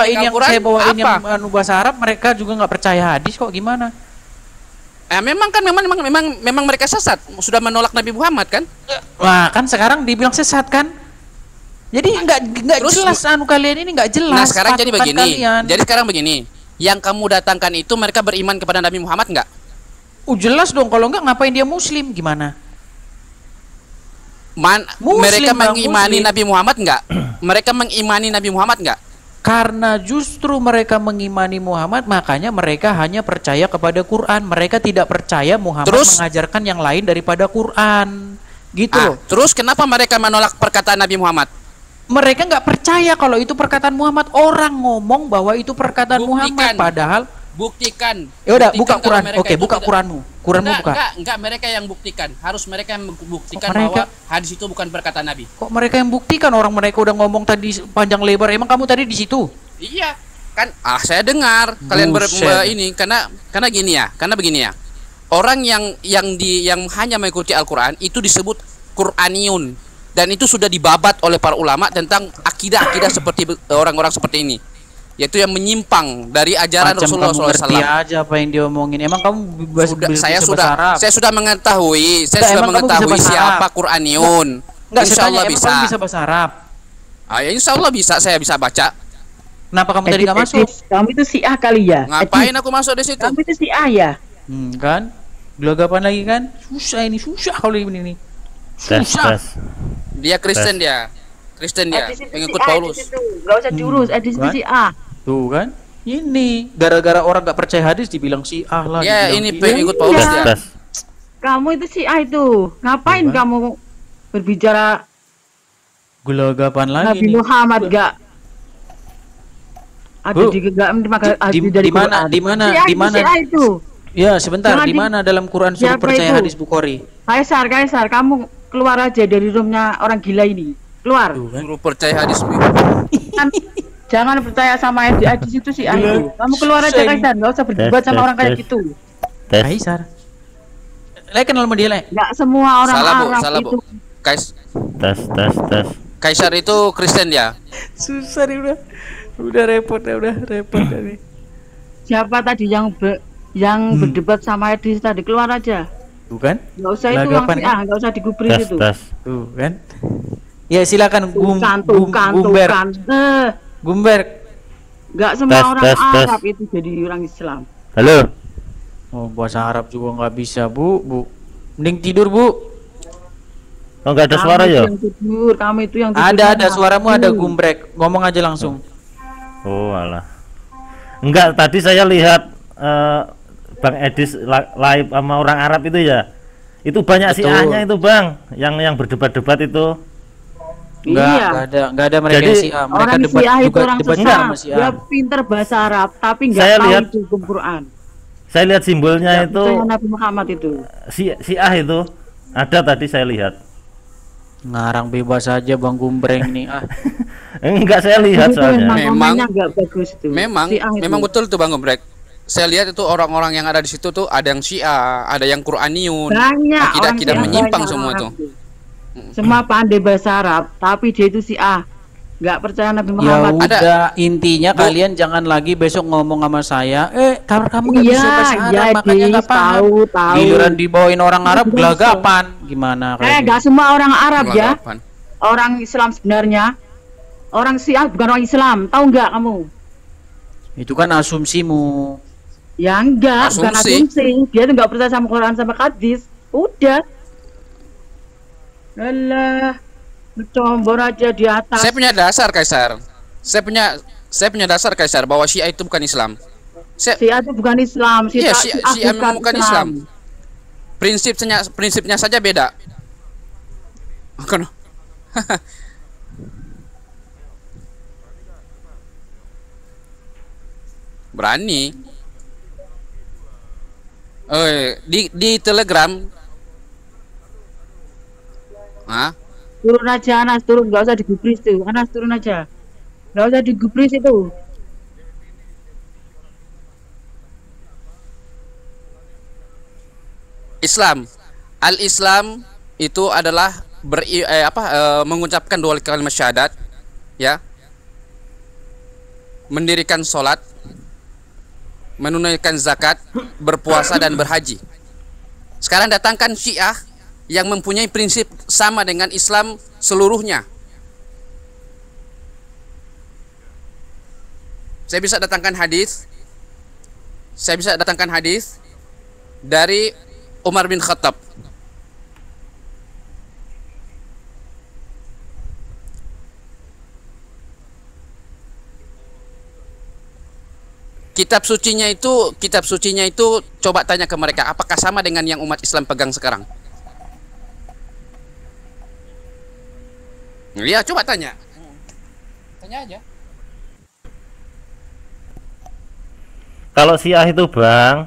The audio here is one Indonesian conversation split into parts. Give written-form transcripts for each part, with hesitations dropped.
Ini yang saya bawain yang bahasa Arab, mereka juga nggak percaya hadis kok, gimana? Memang mereka sesat, sudah menolak Nabi Muhammad kan? Wah, kan sekarang dibilang sesat kan? Jadi nggak jelas kalian ini nggak jelas. Nah, sekarang jadi begini. Kalian. Jadi sekarang begini, yang kamu datangkan itu mereka beriman kepada Nabi Muhammad nggak? Jelas dong, kalau nggak ngapain dia muslim, gimana? Mereka mengimani Nabi Muhammad nggak? Mereka mengimani Nabi Muhammad nggak? Karena justru mereka mengimani Muhammad, makanya mereka hanya percaya kepada Quran. Mereka tidak percaya Muhammad mengajarkan yang lain daripada Quran. Gitu loh. Terus kenapa mereka menolak perkataan Nabi Muhammad? Mereka nggak percaya kalau itu perkataan Muhammad. Orang ngomong bahwa itu perkataan Muhammad, padahal buktikan. Ya udah, buka Quran. Oke, buka Quranmu. Quranmu buka. Enggak, mereka yang buktikan. Harus mereka yang membuktikan bahwa hadis itu bukan perkataan Nabi. Kok mereka yang buktikan? Orang mereka udah ngomong tadi panjang lebar. Emang kamu tadi di situ? Iya, kan saya dengar kalian ini karena gini ya. Karena begini ya. Orang yang hanya mengikuti Al-Qur'an itu disebut Qur'aniyun, dan itu sudah dibabat oleh para ulama tentang akidah-akidah seperti orang-orang seperti ini, yaitu yang menyimpang dari ajaran Rasulullah SAW. Aja apa yang dia omongin. Emang kamu saya sudah mengetahui siapa Qur'aniyun. Insya Allah bisa. Kamu bisa bahasa Arab? Ya insya Allah bisa, saya bisa baca. Kenapa kamu tadi nggak masuk? Kamu itu Syiah kali ya? Ngapain aku masuk di situ? Kamu itu Syiah ya? Kan? Gelagapan lagi kan? Susah kalau ini. Susah. Dia Kristen dia. Pengikut Paulus. Gak usah diurus, edisi Syiah. Tuh kan? Ini gara-gara orang nggak percaya hadis dibilang Syiah lah. Ya, ini pengikut Paulus dia. Kamu itu Syiah itu. Ngapain kamu berbicara gelagapan lagi? Nabi Muhammad gak ada di mana itu? Ya, sebentar, di mana dalam Quran suruh percaya hadis Bukhari? Kaisar, kamu keluar aja dari roomnya orang gila ini. Keluar. Suruh percaya hadis. Jangan percaya sama hadis itu sih itu. Kamu keluar aja, Kaisar, enggak usah berdebat sama orang kayak gitu. Kaisar. Kenal sama dia, Enggak semua orang Arab itu. Tes. Kaisar itu Kristen dia. Susah nih udah repot nih. Siapa tadi yang berdebat sama Edis tadi? Keluar aja. Tuh kan? Enggak usah itu yang enggak usah digubris itu. Tuh kan? Ya silakan Gumberg. Enggak semua orang Arab itu jadi orang Islam. Halo. Oh, bahasa Arab juga nggak bisa, Bu. Mending tidur, Bu. Oh, nggak ada suara ya? Kamu itu yang tidur. Ada suaramu, ada Gumberg. Ngomong aja langsung. Oh, alah. Enggak, tadi saya lihat Bang Edis live sama orang Arab itu ya. Itu banyak Syiahnya itu, Bang, yang berdebat-debat itu. Enggak ada mereka jadi, Syiah. Mereka orang debat Syiah juga orang debat sama Syiah. Dia pinter bahasa Arab tapi enggak tahu itu Quran. Saya lihat simbolnya itu Nabi Muhammad itu. Syiah itu ada tadi saya lihat. Ngarang bebas aja Bang Gumbreng nih. Enggak, saya lihat soalnya. Memang betul tuh Bang Gumbreng. Saya lihat itu orang-orang yang ada di situ tuh ada yang Syiah, ada yang Qur'aniyun. Akidah-akidah menyimpang semua tuh. Semua pandai bahasa Arab, tapi dia itu Syiah. Nggak percaya Nabi Muhammad. Ya udah, intinya kalian jangan lagi besok ngomong sama saya. Kamu nggak bisa bahasa Arab, makanya nggak paham. Giliran dibawain orang Arab gelagapan. Gimana? Nggak semua orang Arab ya. Orang Islam sebenarnya. Orang Syiah bukan orang Islam, tahu nggak kamu? Itu kan asumsimu. Ya enggak, bukan asumsi. Dia tuh nggak percaya sama Quran sama hadis. Udah. Alah. Bercombor aja di atas. Saya punya dasar, Kaisar. Saya punya dasar, Kaisar, bahwa Syiah itu bukan Islam. Syiah itu bukan Islam. Syiah memang bukan Islam. Prinsipnya saja beda. Berani. Di Telegram. Turun aja, Anas, turun, nggak usah digubris tuh. Anas, turun aja, nggak usah digubris itu. Al-Islam itu adalah mengucapkan dua kalimat syahadat, ya. mendirikan sholat, menunaikan zakat, berpuasa dan berhaji. Sekarang datangkan Syiah yang mempunyai prinsip sama dengan Islam seluruhnya. Saya bisa datangkan hadis dari Umar bin Khattab. Kitab sucinya itu coba tanya ke mereka, apakah sama dengan yang umat Islam pegang sekarang? Iya, coba tanya. Tanya aja. Kalau Syiah itu Bang,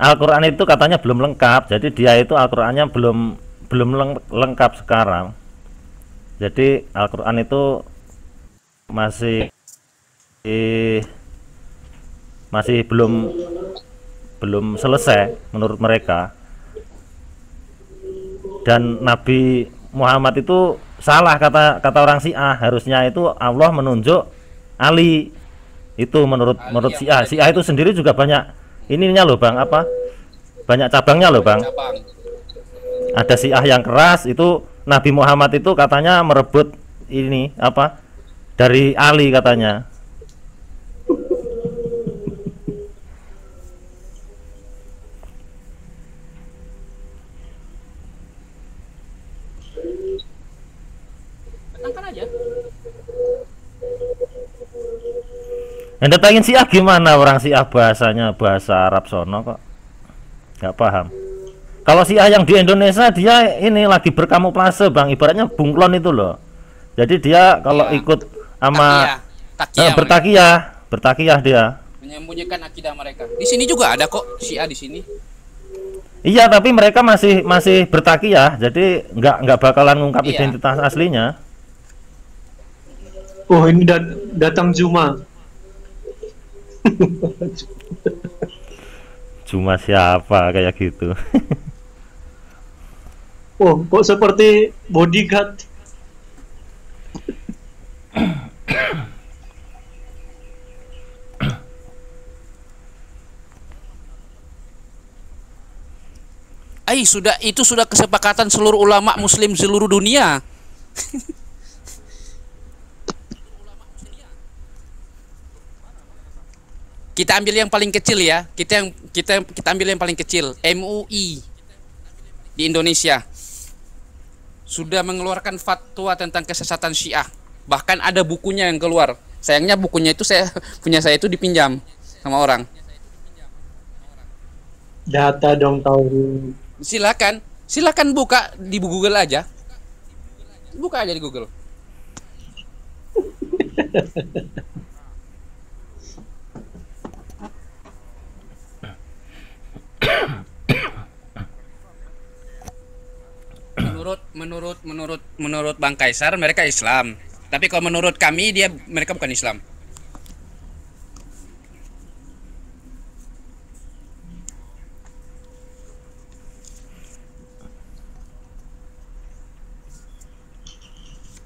Al-Quran itu katanya belum lengkap, jadi dia itu Al-Qurannya belum lengkap sekarang. Jadi Al-Quran itu masih belum selesai menurut mereka. Dan Nabi Muhammad itu salah, kata orang Syiah, harusnya itu Allah menunjuk Ali. Itu menurut Syiah. Syiah itu sendiri juga banyak ininya loh Bang, apa? Banyak cabangnya loh Bang. Ada Syiah yang keras, itu Nabi Muhammad itu katanya merebut ini apa? Dari Ali katanya. Datangkan aja. Yang datangin Syiah gimana? Orang Syiah bahasanya bahasa Arab sono kok nggak paham. Kalau Syiah yang di Indonesia dia ini lagi berkamuflase Bang, ibaratnya bunglon itu loh. Jadi dia kalau ikut sama bertakiyah dia menyembunyikan akidah mereka. Di sini juga ada kok Syiah di sini. Iya, tapi mereka masih bertakiyah, jadi nggak bakalan ngungkap identitas aslinya. Oh, ini datang Juma. Cuma siapa kayak gitu. Oh, kok seperti bodyguard. Itu sudah kesepakatan seluruh ulama muslim seluruh dunia. Kita ambil yang paling kecil ya. Kita ambil yang paling kecil. MUI di Indonesia sudah mengeluarkan fatwa tentang kesesatan Syiah. Bahkan ada bukunya yang keluar. Sayangnya bukunya itu saya itu dipinjam sama orang. Data dong tahu. Silakan buka di Google aja. Buka aja di Google. Menurut Bang Kaisar mereka Islam. Tapi kalau menurut kami mereka bukan Islam.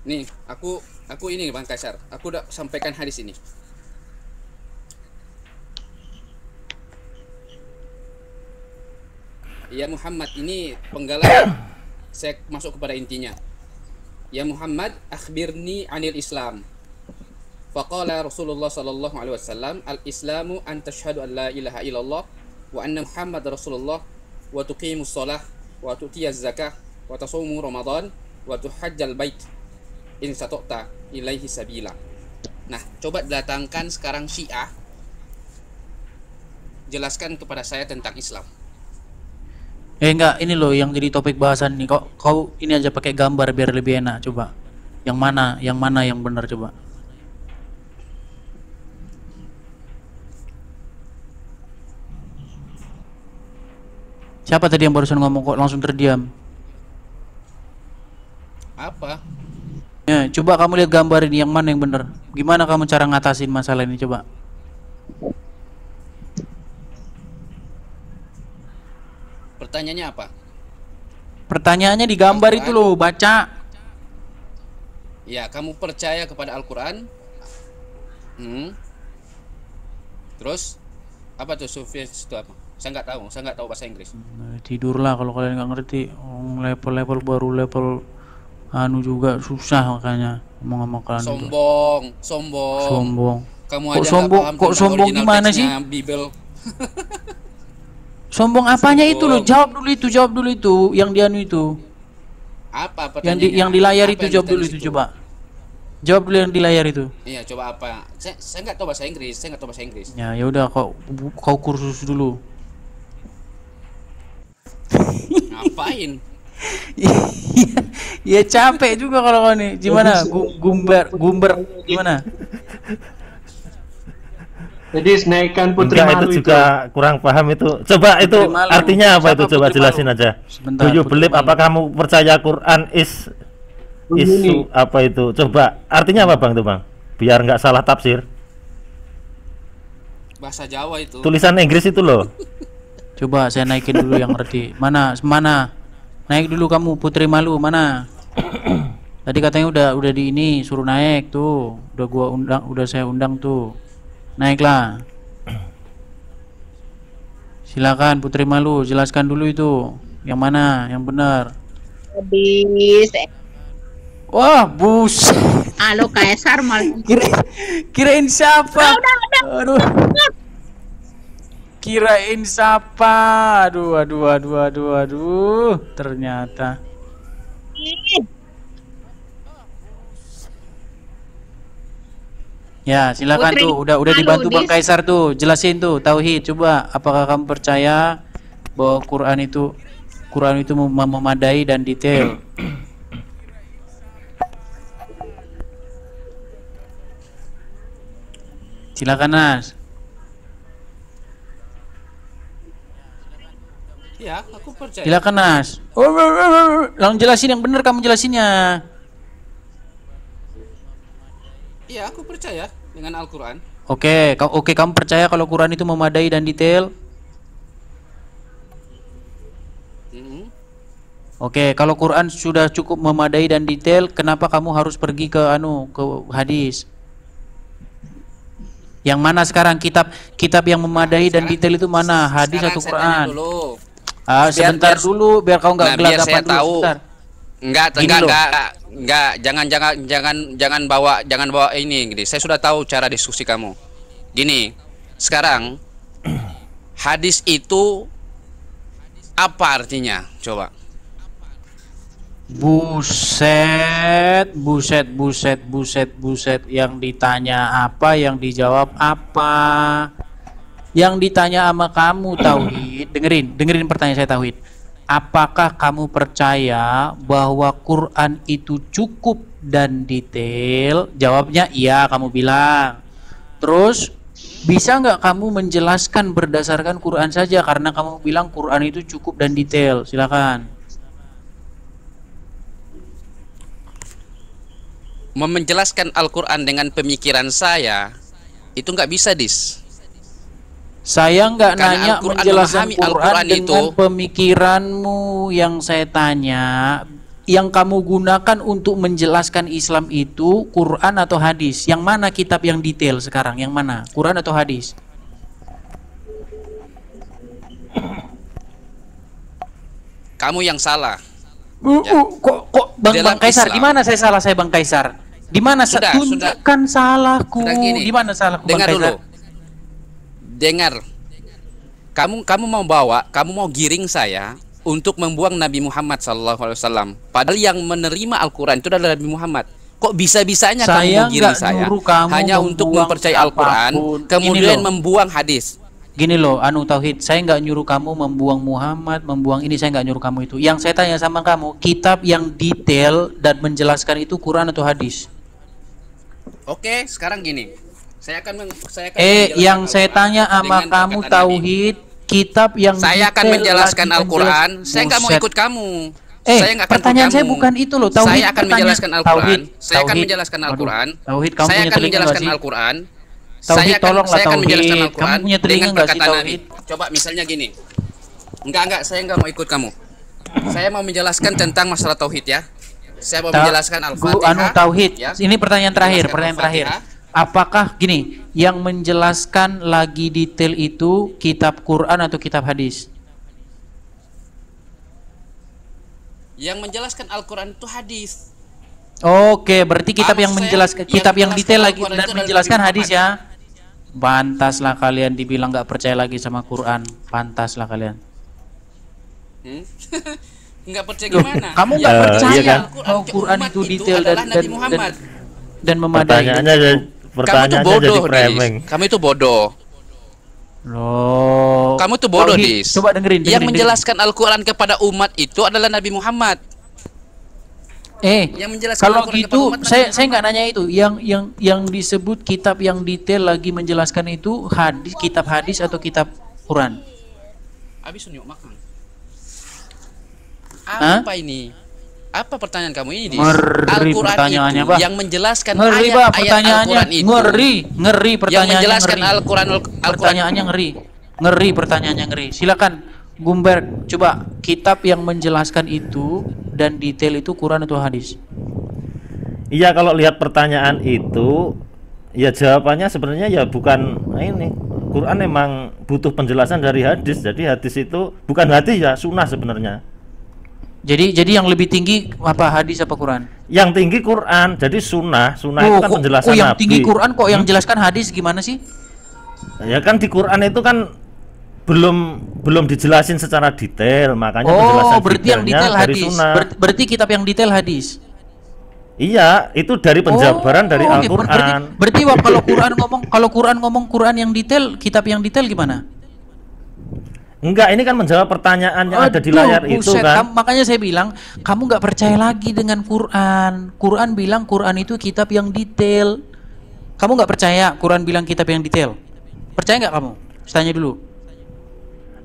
Nih, aku ini Bang Kaisar. Aku udah sampaikan hadis ini. Ya Muhammad, ini penggalan. Saya masuk kepada intinya. Ya Muhammad, akhbirni anil Islam. Faqala Rasulullah sallallahu alaihi wasallam, al-Islamu an tashhadu an la ilaha illallah wa anna Muhammad Rasulullah wa tuqimus shalah wa tu'tiyaz zakah wa tasumu Ramadan wa tuhajjal bait in sata'ta ilaihi sabila. Nah, coba datangkan sekarang Syiah. Jelaskan kepada saya tentang Islam. Enggak, ini loh yang jadi topik bahasan nih. Kau ini aja pakai gambar biar lebih enak. Coba yang mana yang benar coba. Siapa tadi yang barusan ngomong kok langsung terdiam? Apa? Ya, coba kamu lihat gambar ini yang mana yang benar. Gimana kamu cara ngatasin masalah ini coba? Pertanyaannya apa? Pertanyaannya di gambar itu loh, baca. Ya, kamu percaya kepada Al-Quran? Terus apa tuh suffix itu apa? Saya nggak tahu bahasa Inggris. Tidurlah kalau kalian nggak ngerti. Level-level baru level anu juga susah makanya ngomong sama kalian itu. Sombong. Kamu Kok aja sombong? nggak paham Kok tentang sombong original gimana text-nya sih? Bible. Sombong apanya itu loh? Sombong. Jawab dulu itu yang di anu itu. Apa Yang di layar Apa itu yang jawab dulu ditulis itu coba. Jawab dulu yang di layar itu. Iya, coba apa? Saya nggak tahu bahasa Inggris. Ya udah kau kursus dulu. Ngapain? Ya capek juga kalau kau nih. Gimana? Gumber gimana? Jadi naikkan Putri Enggak, Malu itu juga kurang paham itu. Coba itu Putri Malu. artinya apa Siapa itu? Coba Putri jelasin Malu? aja. Sebentar, Do you Putri believe? Malu. Apa kamu percaya Quran is apa itu? Coba artinya apa Bang tuh Bang? Biar nggak salah tafsir. Bahasa Jawa itu. Tulisan Inggris itu loh. Coba saya naikin dulu yang ngerti. Mana? Naik dulu kamu Putri Malu mana? Tadi katanya udah di ini suruh naik tuh. Udah saya undang tuh. Naiklah. Silakan Putri Malu, jelaskan dulu itu. Yang mana? Yang benar. Habis. Wah, buset. Halo Kaisar malah. Kirain siapa? Aduh. Kirain siapa? Aduh. Ternyata. Ya, silakan Putri tuh. Udah Malu, dibantu Bang Dis. Kaisar tuh. Jelasin tuh tauhid. Coba, apakah kamu percaya bahwa Quran itu memadai dan detail? Silakan Nas. Ya, aku percaya. Silakan Nas. Langsung jelasin yang benar, kamu jelasinnya. Iya, aku percaya dengan Al-Quran. Oke, kamu percaya kalau Quran itu memadai dan detail? Mm-mm. Oke, kalau Quran sudah cukup memadai dan detail, kenapa kamu harus pergi ke hadis? Yang mana sekarang kitab yang memadai dan detail itu mana? Hadis atau Sekarang saya tanya Quran? dulu. Sebentar dulu biar kau nggak Nah, biar saya gelagapan dulu tahu. sebentar. Enggak, jangan bawa ini gini. Saya sudah tahu cara diskusi kamu. Gini, sekarang hadis itu apa artinya? Coba. Buset. Yang ditanya apa, yang dijawab apa? Yang ditanya sama kamu Tauhid, dengerin pertanyaan saya Tauhid. Apakah kamu percaya bahwa Quran itu cukup dan detail? Jawabnya iya, kamu bilang. Terus bisa nggak kamu menjelaskan berdasarkan Quran saja karena kamu bilang Quran itu cukup dan detail? Silakan. Menjelaskan Al-Quran dengan pemikiran saya itu nggak bisa, Dis. Saya nggak Karena nanya Al-Quran, menjelaskan memahami Quran Al-Quran dengan itu. pemikiranmu. Yang saya tanya, yang kamu gunakan untuk menjelaskan Islam itu Quran atau hadis? Yang mana kitab yang detail sekarang? Yang mana? Quran atau hadis? Kamu yang salah. Kok Bang Dalam Kaisar? Islam. Di mana saya salah, saya Bang Kaisar? Di mana Sudah, tunjukkan salahku? Sudah gini. Di mana salahku Bang Dengar Kaisar? dulu. Dengar. Kamu mau giring saya untuk membuang Nabi Muhammad SAW. Padahal yang menerima Al-Quran itu adalah Nabi Muhammad. Kok bisa-bisanya kamu Saya mau giring nggak saya nyuruh kamu hanya untuk membuang mempercayai Al-Quran, siapapun. kemudian Ini loh. membuang hadis. Gini loh, Tauhid, saya nggak nyuruh kamu membuang Muhammad, membuang ini, saya nggak nyuruh kamu itu. Yang saya tanya sama kamu, kitab yang detail dan menjelaskan itu Quran atau hadis? Oke, sekarang gini. Saya akan Yang saya tanya sama kamu Tauhid, kitab yang saya akan detail menjelaskan lagi Al-Quran. Saya nggak mau Buset. ikut kamu. Saya nggak akan pertanyaan ikut saya kamu. bukan itu loh, Tauhid. Saya akan menjelaskan Al-Quran. Saya akan menjelaskan Aduh, Al-Quran. Tauhid, kamu Saya punya akan telinga menjelaskan nggak sih? Al-Quran. Tauhid, tolonglah, Saya akan Tauhid. menjelaskan Kamu Al-Quran punya telinga dengan nggak sih, perkataan Nabi. Tauhid? Coba misalnya gini. Enggak, saya nggak mau ikut kamu. Saya mau menjelaskan tentang masalah tauhid ya. Saya mau menjelaskan Al-Fatihah. Tauhid. ya. Ini pertanyaan terakhir, Menjelaskan pertanyaan terakhir. Al-Fatihah. apakah gini, yang menjelaskan lagi detail itu kitab Quran atau kitab hadis? Yang menjelaskan Al-Quran itu hadis. Oke, berarti kitab yang Maksud saya, menjelaskan yang kitab yang menjelaskan detail lagi Al-Quran dan itu adalah menjelaskan Nabi hadis ya. Pantaslah kalian dibilang nggak percaya lagi sama Quran. Pantaslah kalian. Nggak percaya Loh, gimana? kamu Yang nggak percaya menjelaskan bahwa Quran umat itu detail adalah dan Nabi Muhammad. dan memadai. Pertanyaannya Kamu tuh pertanyaannya bodoh, jadi Dis. framing. Kamu itu bodoh. Loh. Kamu tuh bodoh, Tauhid. Dis. Coba dengerin. Yang menjelaskan Al-Quran kepada umat itu adalah Nabi Muhammad. Yang menjelaskan kalau Al-Quran gitu kepada umat saya nggak nanya itu. Yang disebut kitab yang detail lagi menjelaskan itu hadis, kitab hadis atau kitab Quran? Habis nyuk makan. Hah? Apa ini? Apa pertanyaan kamu ini, Dis? Ngeri Al-Quran pertanyaannya, itu Bah. yang menjelaskan Ngeri, Bah, ayat-ayat pertanyaannya. Al-Quran itu. Ngeri Yang pertanyaannya. menjelaskan ngeri. Al-Quran Pertanyaannya ngeri. Ngeri pertanyaannya ngeri. Silakan Gumberg, coba kitab yang menjelaskan itu dan detail itu Quran atau hadis? Iya, kalau lihat pertanyaan itu ya jawabannya sebenarnya ya bukan ini. Quran memang butuh penjelasan dari hadis. Jadi hadis itu bukan hadis ya, sunnah sebenarnya. Jadi yang lebih tinggi apa, hadis apa Quran? Yang tinggi Quran, jadi sunnah itu kan penjelasan yang Nabi. tinggi Quran kok yang jelaskan hadis gimana sih? Ya kan di Quran itu kan belum dijelasin secara detail, makanya penjelasan berarti yang detailnya detail dari hadis. sunnah. Berarti kitab yang detail hadis. Iya, itu dari penjabaran dari oke. Al-Quran. Berarti kalau Quran ngomong Quran yang detail, kitab yang detail gimana? Enggak, ini kan menjawab pertanyaan yang ada di Aduh, layar itu buset, kan. makanya saya bilang kamu nggak percaya lagi dengan Quran. Quran bilang Quran itu kitab yang detail. Kamu nggak percaya Quran bilang kitab yang detail? Percaya nggak kamu? Saya tanya dulu.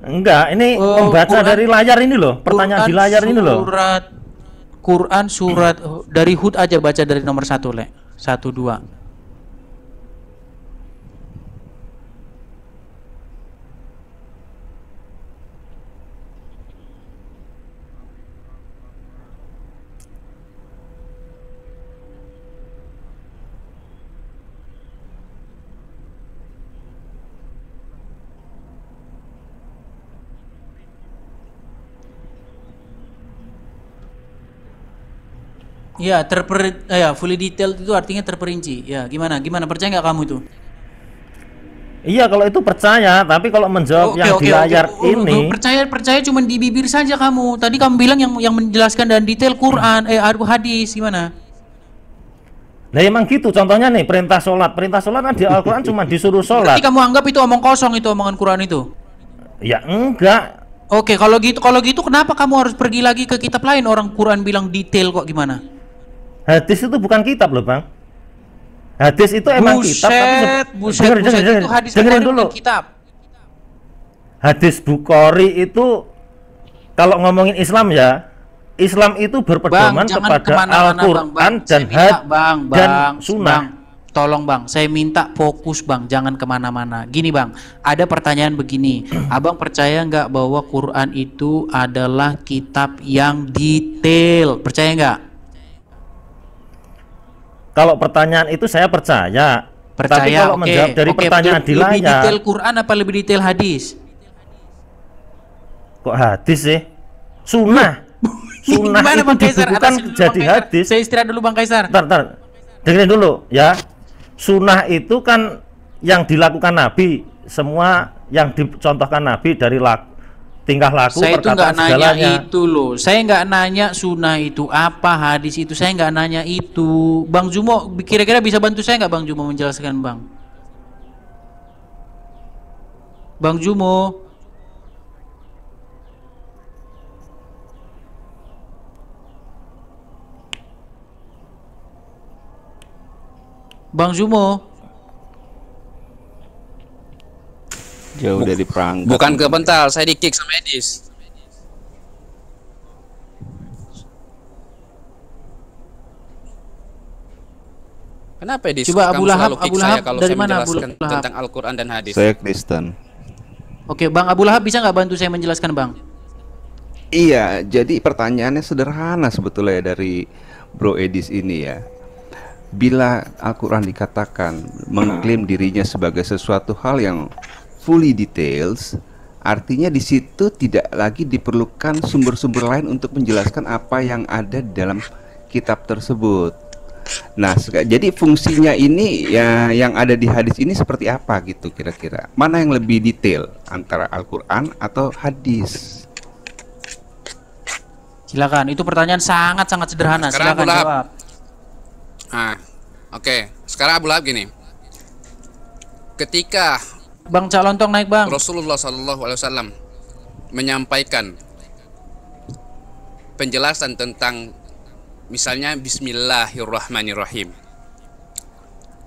Enggak, ini membaca Quran- dari layar ini loh, pertanyaan di layar ini loh. Quran surat dari Hud aja, baca dari nomor 1 Le. 1 2. Ya, fully detailed itu artinya terperinci. Ya, gimana percaya nggak kamu itu? Iya, kalau itu percaya, tapi kalau menjawab yang di layar ini, Percaya cuma di bibir saja kamu. Tadi kamu bilang yang menjelaskan dan detail Quran, hadis gimana? nah emang gitu. Contohnya nih perintah sholat kan di Al-Quran cuma disuruh sholat. Berarti kamu anggap itu omong kosong, itu omongan Quran itu? Ya enggak. Oke, kalau gitu kenapa kamu harus pergi lagi ke kitab lain? Orang Quran bilang detail kok, gimana? Hadis itu bukan kitab loh, Bang. Hadis itu emang kitab, tapi buset, itu hadis dengerin Bukhari dulu. bukan kitab. Hadis Bukhari itu kalau ngomongin Islam ya, Islam itu berpedoman jangan kepada kemana-mana, Al-Quran dan Sunnah. Tolong Bang, saya minta fokus Bang, jangan kemana-mana. Gini Bang, ada pertanyaan begini, Abang percaya nggak bahwa Quran itu adalah kitab yang detail? Percaya nggak? Kalau pertanyaan itu saya percaya. Tapi Percaya. kalau menjawab dari pertanyaan di Lebih layar, detail Quran apa lebih detail hadis? kok hadis sih? Sunnah. Sunnah Gimana, itu Bang Kaisar? dibukukan Atasin dulu, jadi Bang Kaisar. hadis. Saya istirahat dulu Bang Kaisar. Ntar, dengerin dulu ya. Sunnah itu kan yang dilakukan Nabi, semua yang dicontohkan Nabi dari tingkah laku, Saya itu nggak perkataan nanya segalanya. itu loh. Saya nggak nanya sunnah itu apa, hadis itu. Saya nggak nanya itu. Bang Jumo, kira-kira bisa bantu saya nggak Bang Jumo menjelaskan Bang? Bang Jumo. Bang Jumo. Jauh dari perangkat. Bukan ke bental, saya di-kick sama Edis. Kenapa Edis? Coba Kamu Abu Lahab, selalu kick Abu saya Lahab kalau dari saya mana, Abu menjelaskan Lahab? tentang Al-Quran dan hadis? Saya Kristen. Oke, Bang Abu Lahab bisa nggak bantu saya menjelaskan Bang? Iya, jadi pertanyaannya sederhana sebetulnya dari Bro Edis ini ya. bila Al-Quran dikatakan mengklaim dirinya sebagai sesuatu hal yang fully details, artinya di situ tidak lagi diperlukan sumber-sumber lain untuk menjelaskan apa yang ada di dalam kitab tersebut. Nah, jadi fungsinya ini ya, yang ada di hadis ini seperti apa gitu kira-kira? Mana yang lebih detail antara Al-Quran atau hadis? Silakan, itu pertanyaan sangat-sangat sederhana. Sekarang Silakan Abu Lahab. jawab. Oke. Sekarang Abu Lahab gini. Ketika Bang Cak Lontong naik, Bang. Rasulullah SAW menyampaikan penjelasan tentang misalnya Bismillahirrahmanirrahim,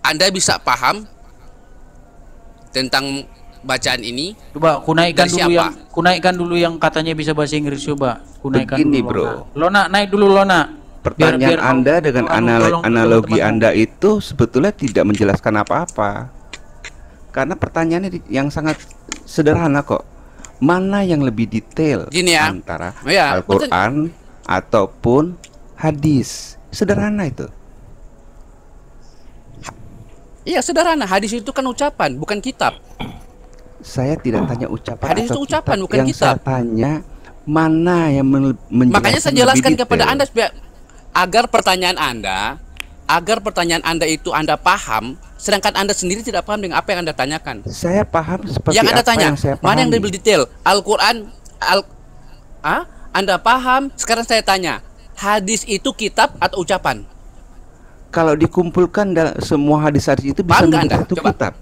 Anda bisa paham tentang bacaan ini? Coba kunaikkan Dari dulu siapa? dulu yang katanya bisa bahasa Inggris, coba. Kunaikkan Begini, dulu, bro. Lona, naik dulu Lona. Pertanyaan Anda dengan analogi teman-teman. Anda itu sebetulnya tidak menjelaskan apa-apa. Karena pertanyaannya yang sangat sederhana kok. Mana yang lebih detail Gini ya. antara Ya, Al-Quran ataupun hadis? Sederhana itu. Iya, sederhana. Hadis itu kan ucapan, bukan kitab. Saya tidak tanya ucapan Hadis atau itu ucapan, kitab. bukan Yang kitab. saya tanya mana yang menjelaskan. Makanya saya jelaskan lebih kepada detail. Anda agar pertanyaan Anda itu Anda paham, sedangkan Anda sendiri tidak paham dengan apa yang Anda tanyakan. Saya paham seperti Yang Anda apa tanya, yang saya mana yang pahami. lebih detail? Al-Quran, Anda paham? Sekarang saya tanya, hadis itu kitab atau ucapan? Kalau dikumpulkan semua hadis-hadis itu bisa Paham nggak menjadi Anda? satu Coba. kitab.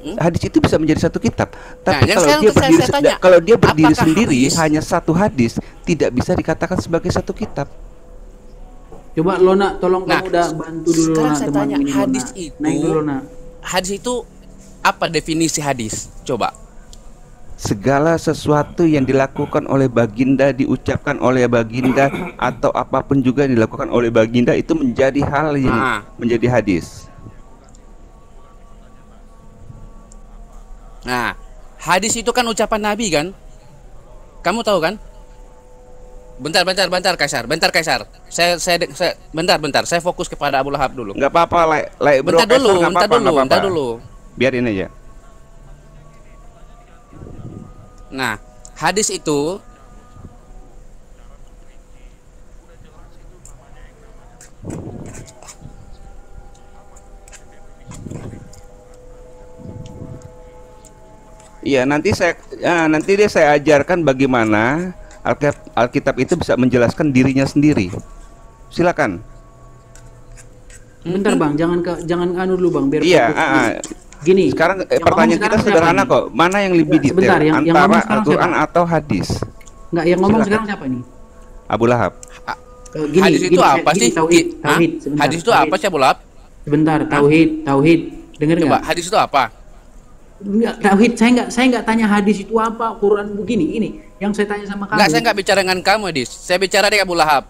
Hadis itu bisa menjadi satu kitab. Tapi yang kalau sekarang dia berdiri saya tanya, kalau dia berdiri apakah sendiri hadis- hanya satu hadis tidak bisa dikatakan sebagai satu kitab. Coba Lona, tolong Nah, kamu udah bantu dulu sekarang Lona, saya teman tanya, ini, hadis Lona. itu- Naik dulu Lona. Hadis itu apa definisi hadis? Coba. Segala sesuatu yang dilakukan oleh baginda, diucapkan oleh baginda, atau apapun juga yang dilakukan oleh baginda itu menjadi hal yang menjadi hadis. Nah, hadis itu kan ucapan Nabi kan? Kamu tahu kan? Bentar Kaisar. Saya bentar. Saya fokus kepada Abu Lahab dulu. Nggak apa-apa, bro. Bentar dulu, Kaisar, nggak apa-apa, nggak bentar apa-apa. dulu. Biarin aja. Nah, hadis itu Iya, nanti dia saya ajarkan bagaimana Alkitab itu bisa menjelaskan dirinya sendiri. Silakan. Bentar Bang, jangan anu dulu Bang, biar Iya, fokus dulu. Gini. sekarang yang pertanyaan ngomong kita sekarang sederhana siapa kok. Mana yang lebih Sebentar, detail yang antara ngomong sekarang Al-Quran siapa? atau hadis? Enggak, yang ngomong Silakan. sekarang siapa ini? Abu Lahab. Gini, hadis itu apa gini, sih? Tauhid, Hah? sebentar. Hadis itu apa sih, Abu Lahab? Sebentar, tauhid. Dengar Coba, enggak? hadis itu apa? Enggak, tauhid saya enggak tanya hadis itu apa, Quran begini, ini. Yang saya tanya sama kamu. Enggak, saya enggak bicara dengan kamu, Hadis. Saya bicara dengan Abu Lahab.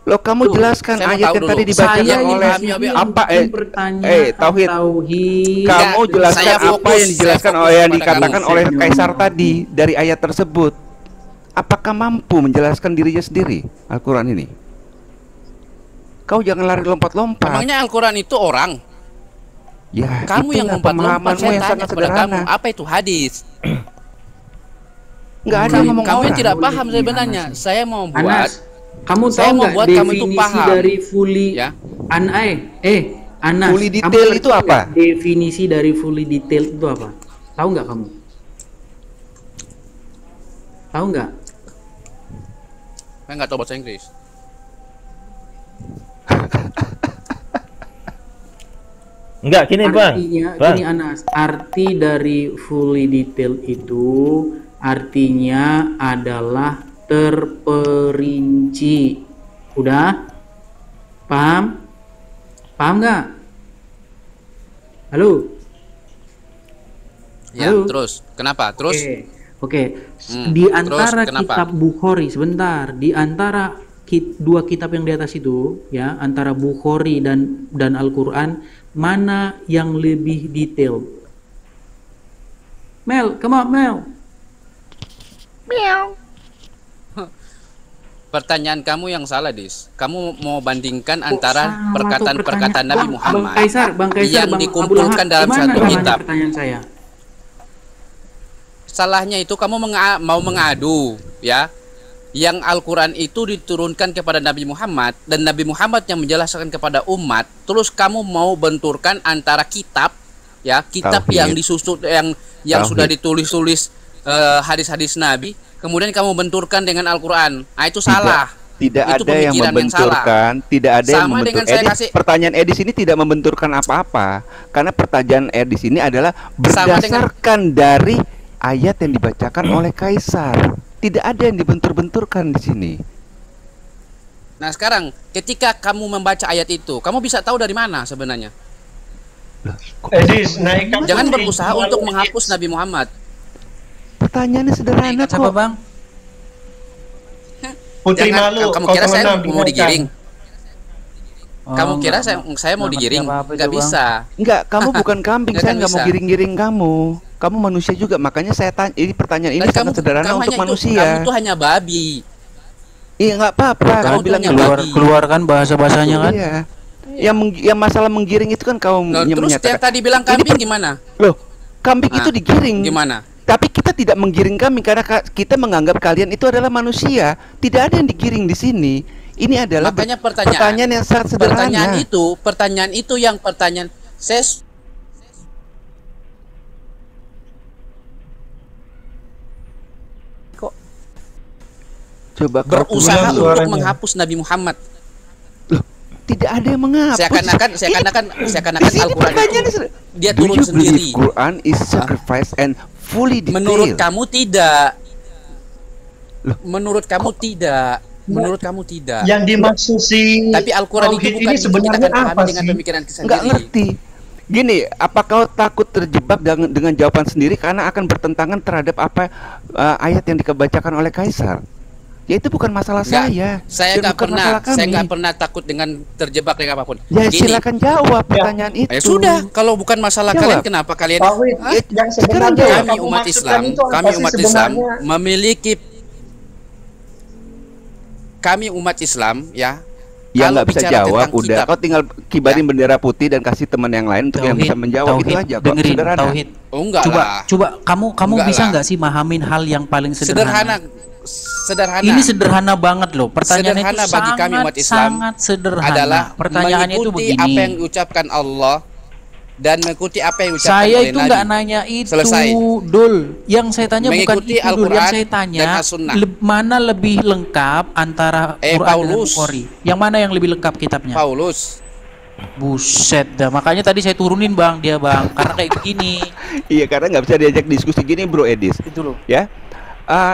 Loh, kamu Tuh, jelaskan saya mau ayat tahu yang dulu. tadi dibacakan Saya oleh ini apa pertanyaan tauhid. tauhid. Kamu Enggak, jelaskan saya apa fokus, yang dijelaskan saya oleh yang fokus kepada dikatakan kamu. oleh Saya Kaisar ngomong. tadi dari ayat tersebut. Apakah mampu menjelaskan dirinya sendiri Al-Quran ini? Kau jangan lari lompat-lompat. Emangnya Al-Quran itu orang? Ya, Kamu yang itulah lompat-lompat. pemahamanmu Saya yang tanya sangat kepada kamu, sederhana. apa itu hadis? Nggak ada ngomong Kamu orang. yang tidak Boleh paham ini, sebenarnya. Anas. Saya mau buat Anas, kamu Saya tahu mau nggak buat kamu itu definisi paham. dari fully Ya. Anas, Fully kamu detail ngerti itu apa? nggak definisi dari fully detail itu apa? Tahu nggak kamu? Tahu nggak? saya nggak tahu bahasa Inggris. Enggak, gini Bang. Artinya, Bang. gini Anas, arti dari fully detail itu artinya adalah terperinci. Udah? Paham? Paham nggak? Halo? Ya, Halo? terus. Kenapa? Terus? Oke. Hmm, Di antara terus kenapa? kitab Bukhari, sebentar, di antara dua kitab yang di atas itu, ya, antara Bukhari dan Al-Qur'an, mana yang lebih detail? Mel, come on, Mel. Pertanyaan kamu yang salah, Dis. Kamu mau bandingkan Kok antara sama tuh perkataan-perkataan pertanyaan? Nabi Muhammad Bang Kaisar, yang Bang dikumpulkan Abdul Ahad, dalam gimana satu jawaban kitab. pertanyaan saya? Salahnya itu kamu mau mengadu, ya. Yang Al-Quran itu diturunkan kepada Nabi Muhammad dan Nabi Muhammad yang menjelaskan kepada umat. Terus kamu mau benturkan antara kitab, ya, kitab Tauhid. yang disusun yang Tauhid. sudah ditulis-tulis hadis-hadis Nabi, kemudian kamu benturkan dengan Al-Quran. Nah, itu salah. Tidak Itu ada yang pemikiran yang salah. membenturkan, tidak ada yang Sama membentur. dengan saya Edis, kasih- pertanyaan Edis ini tidak membenturkan apa-apa, karena pertanyaan Edis ini adalah Sama dengan- berdasarkan dari ayat yang dibacakan oleh Kaisar. Tidak ada yang dibentur-benturkan di sini. Nah, sekarang ketika kamu membaca ayat itu, kamu bisa tahu dari mana sebenarnya. Edis, naikkan Jangan putri berusaha malu, untuk Edis. menghapus Nabi Muhammad. Pertanyaannya sederhana Siapa kok. Bang? Putri Jangan, malu. kamu kira saya 06 mau dinaikkan. digiring? Kamu Oh, kira enggak, saya mau nggak digiring? ngerti apa-apa Nggak itu, Bang. bisa. Enggak, kamu bukan kambing. Nggak Saya akan nggak mau bisa. giring-giring kamu. Kamu manusia juga, makanya saya tanya. Ini pertanyaan ini Dan sangat sederhana untuk manusia. Kamu tuh hanya babi. Iya nggak apa-apa. Kamu Kamu tuh bilang hanya keluar babi. keluarkan bahasa-bahasanya kan? Iya. Yang masalah menggiring itu kan kamu Nah, yang terus menyatakan. yang tadi bilang Ini kambing gimana? Loh, kambing Ah, itu digiring. Gimana? Tapi kita tidak menggiring kambing karena kita menganggap kalian itu adalah manusia. Tidak ada yang digiring di sini. Ini adalah Makanya pertanyaan yang sangat sederhana. Pertanyaan itu yang pertanyaan saya Coba kau berusaha Ulang untuk suaranya. menghapus Nabi Muhammad. tidak ada yang menghapus. Seakan-akan Di sini Al-Quran pertanyaannya itu sederhana. dia Do turun you sendiri. believe Quran is sacrifice and fully detailed? Menurut kamu tidak. Loh, Menurut kamu tidak. Menurut kamu tidak. Yang dimaksud si Tapi Al-Quran itu tauhid bukan ini sebenarnya kita akan apa pahami dengan sih? pemikiran kita nggak sendiri. ngerti. Gini, apa kau takut terjebak dengan jawaban sendiri karena akan bertentangan terhadap apa ayat yang dibacakan oleh Kaisar? Ya itu bukan masalah Nggak, saya. Dan bukan masalah saya kami. nggak pernah takut dengan terjebak dengan apapun. Ya Gini, silakan jawab pertanyaan itu. ya sudah, kalau bukan masalah Jawab. kalian, kenapa kalian? Tauhid Hah? yang sekarang sebenarnya yang Kami kamu umat maksudkan Islam, itu apa kami sih umat Islam sebenarnya? memiliki kami umat Islam ya. Ya kalau nggak bisa bicara jawab, tentang udah. kitab, Kau tinggal kibarin bendera putih dan kasih teman yang lain untuk yang bisa menjawab itu aja. Kok dengerin, sederhana. tauhid. oh enggak Coba, lah. coba kamu Enggak bisa lah. nggak sih mahamin hal yang paling Sederhana, sederhana. Ini sederhana banget loh. Pertanyaannya Sederhana itu bagi kami umat Islam sangat sederhana. adalah Pertanyaannya itu mengikuti begini. apa yang diucapkan Allah dan mengikuti apa yang diucapkan Saya oleh itu Nabi. nggak nanya itu, Selesai. Dul. Yang saya tanya bukan Mengikuti itu, Dul. Yang Al-Quran saya dan tanya As-Sunnah. mana lebih lengkap antara Quran Paulus. dan Bukhari? Yang mana yang lebih lengkap kitabnya? Paulus. Buset dah. Makanya tadi saya turunin Bang dia Bang. Karena kayak begini. Iya, karena nggak bisa diajak diskusi gini, Bro Edis. Itu loh. Ya,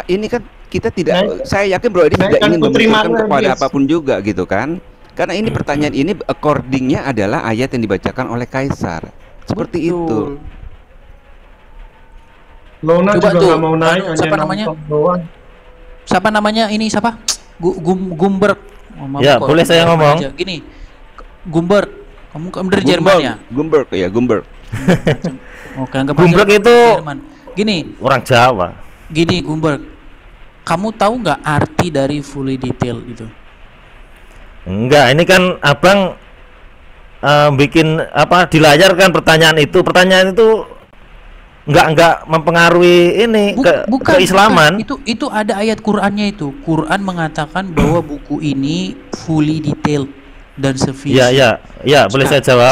ini kan kita tidak. Naik- Saya yakin Bro Edis tidak naikkan ingin Putri membenturkan Malu, kepada Edis. apapun juga gitu kan. Karena ini pertanyaan ini accordingnya adalah ayat yang dibacakan oleh Kaisar. Seperti itu. Lona Coba juga tuh, nggak mau naik, hanya siapa namanya? nonton doang. Siapa namanya ini siapa? Gumberg. Oh, maaf Ya, kok, boleh saya Jerman ngomong? aja. Gini. Gumberg. Kamu dari Jerman ya? Gumberg ya, Gumberg. Oke, anggap Gumberg aja itu Jerman. Gini, orang Jawa. Gumberg. Kamu tahu nggak arti dari fully detail itu? Enggak, ini kan abang bikin apa di layar kan pertanyaan itu enggak mempengaruhi ini keislaman. Itu ada ayat Qur'annya itu. Quran mengatakan bahwa buku ini fully detailed dan sufficient. Ya, boleh saya jawab.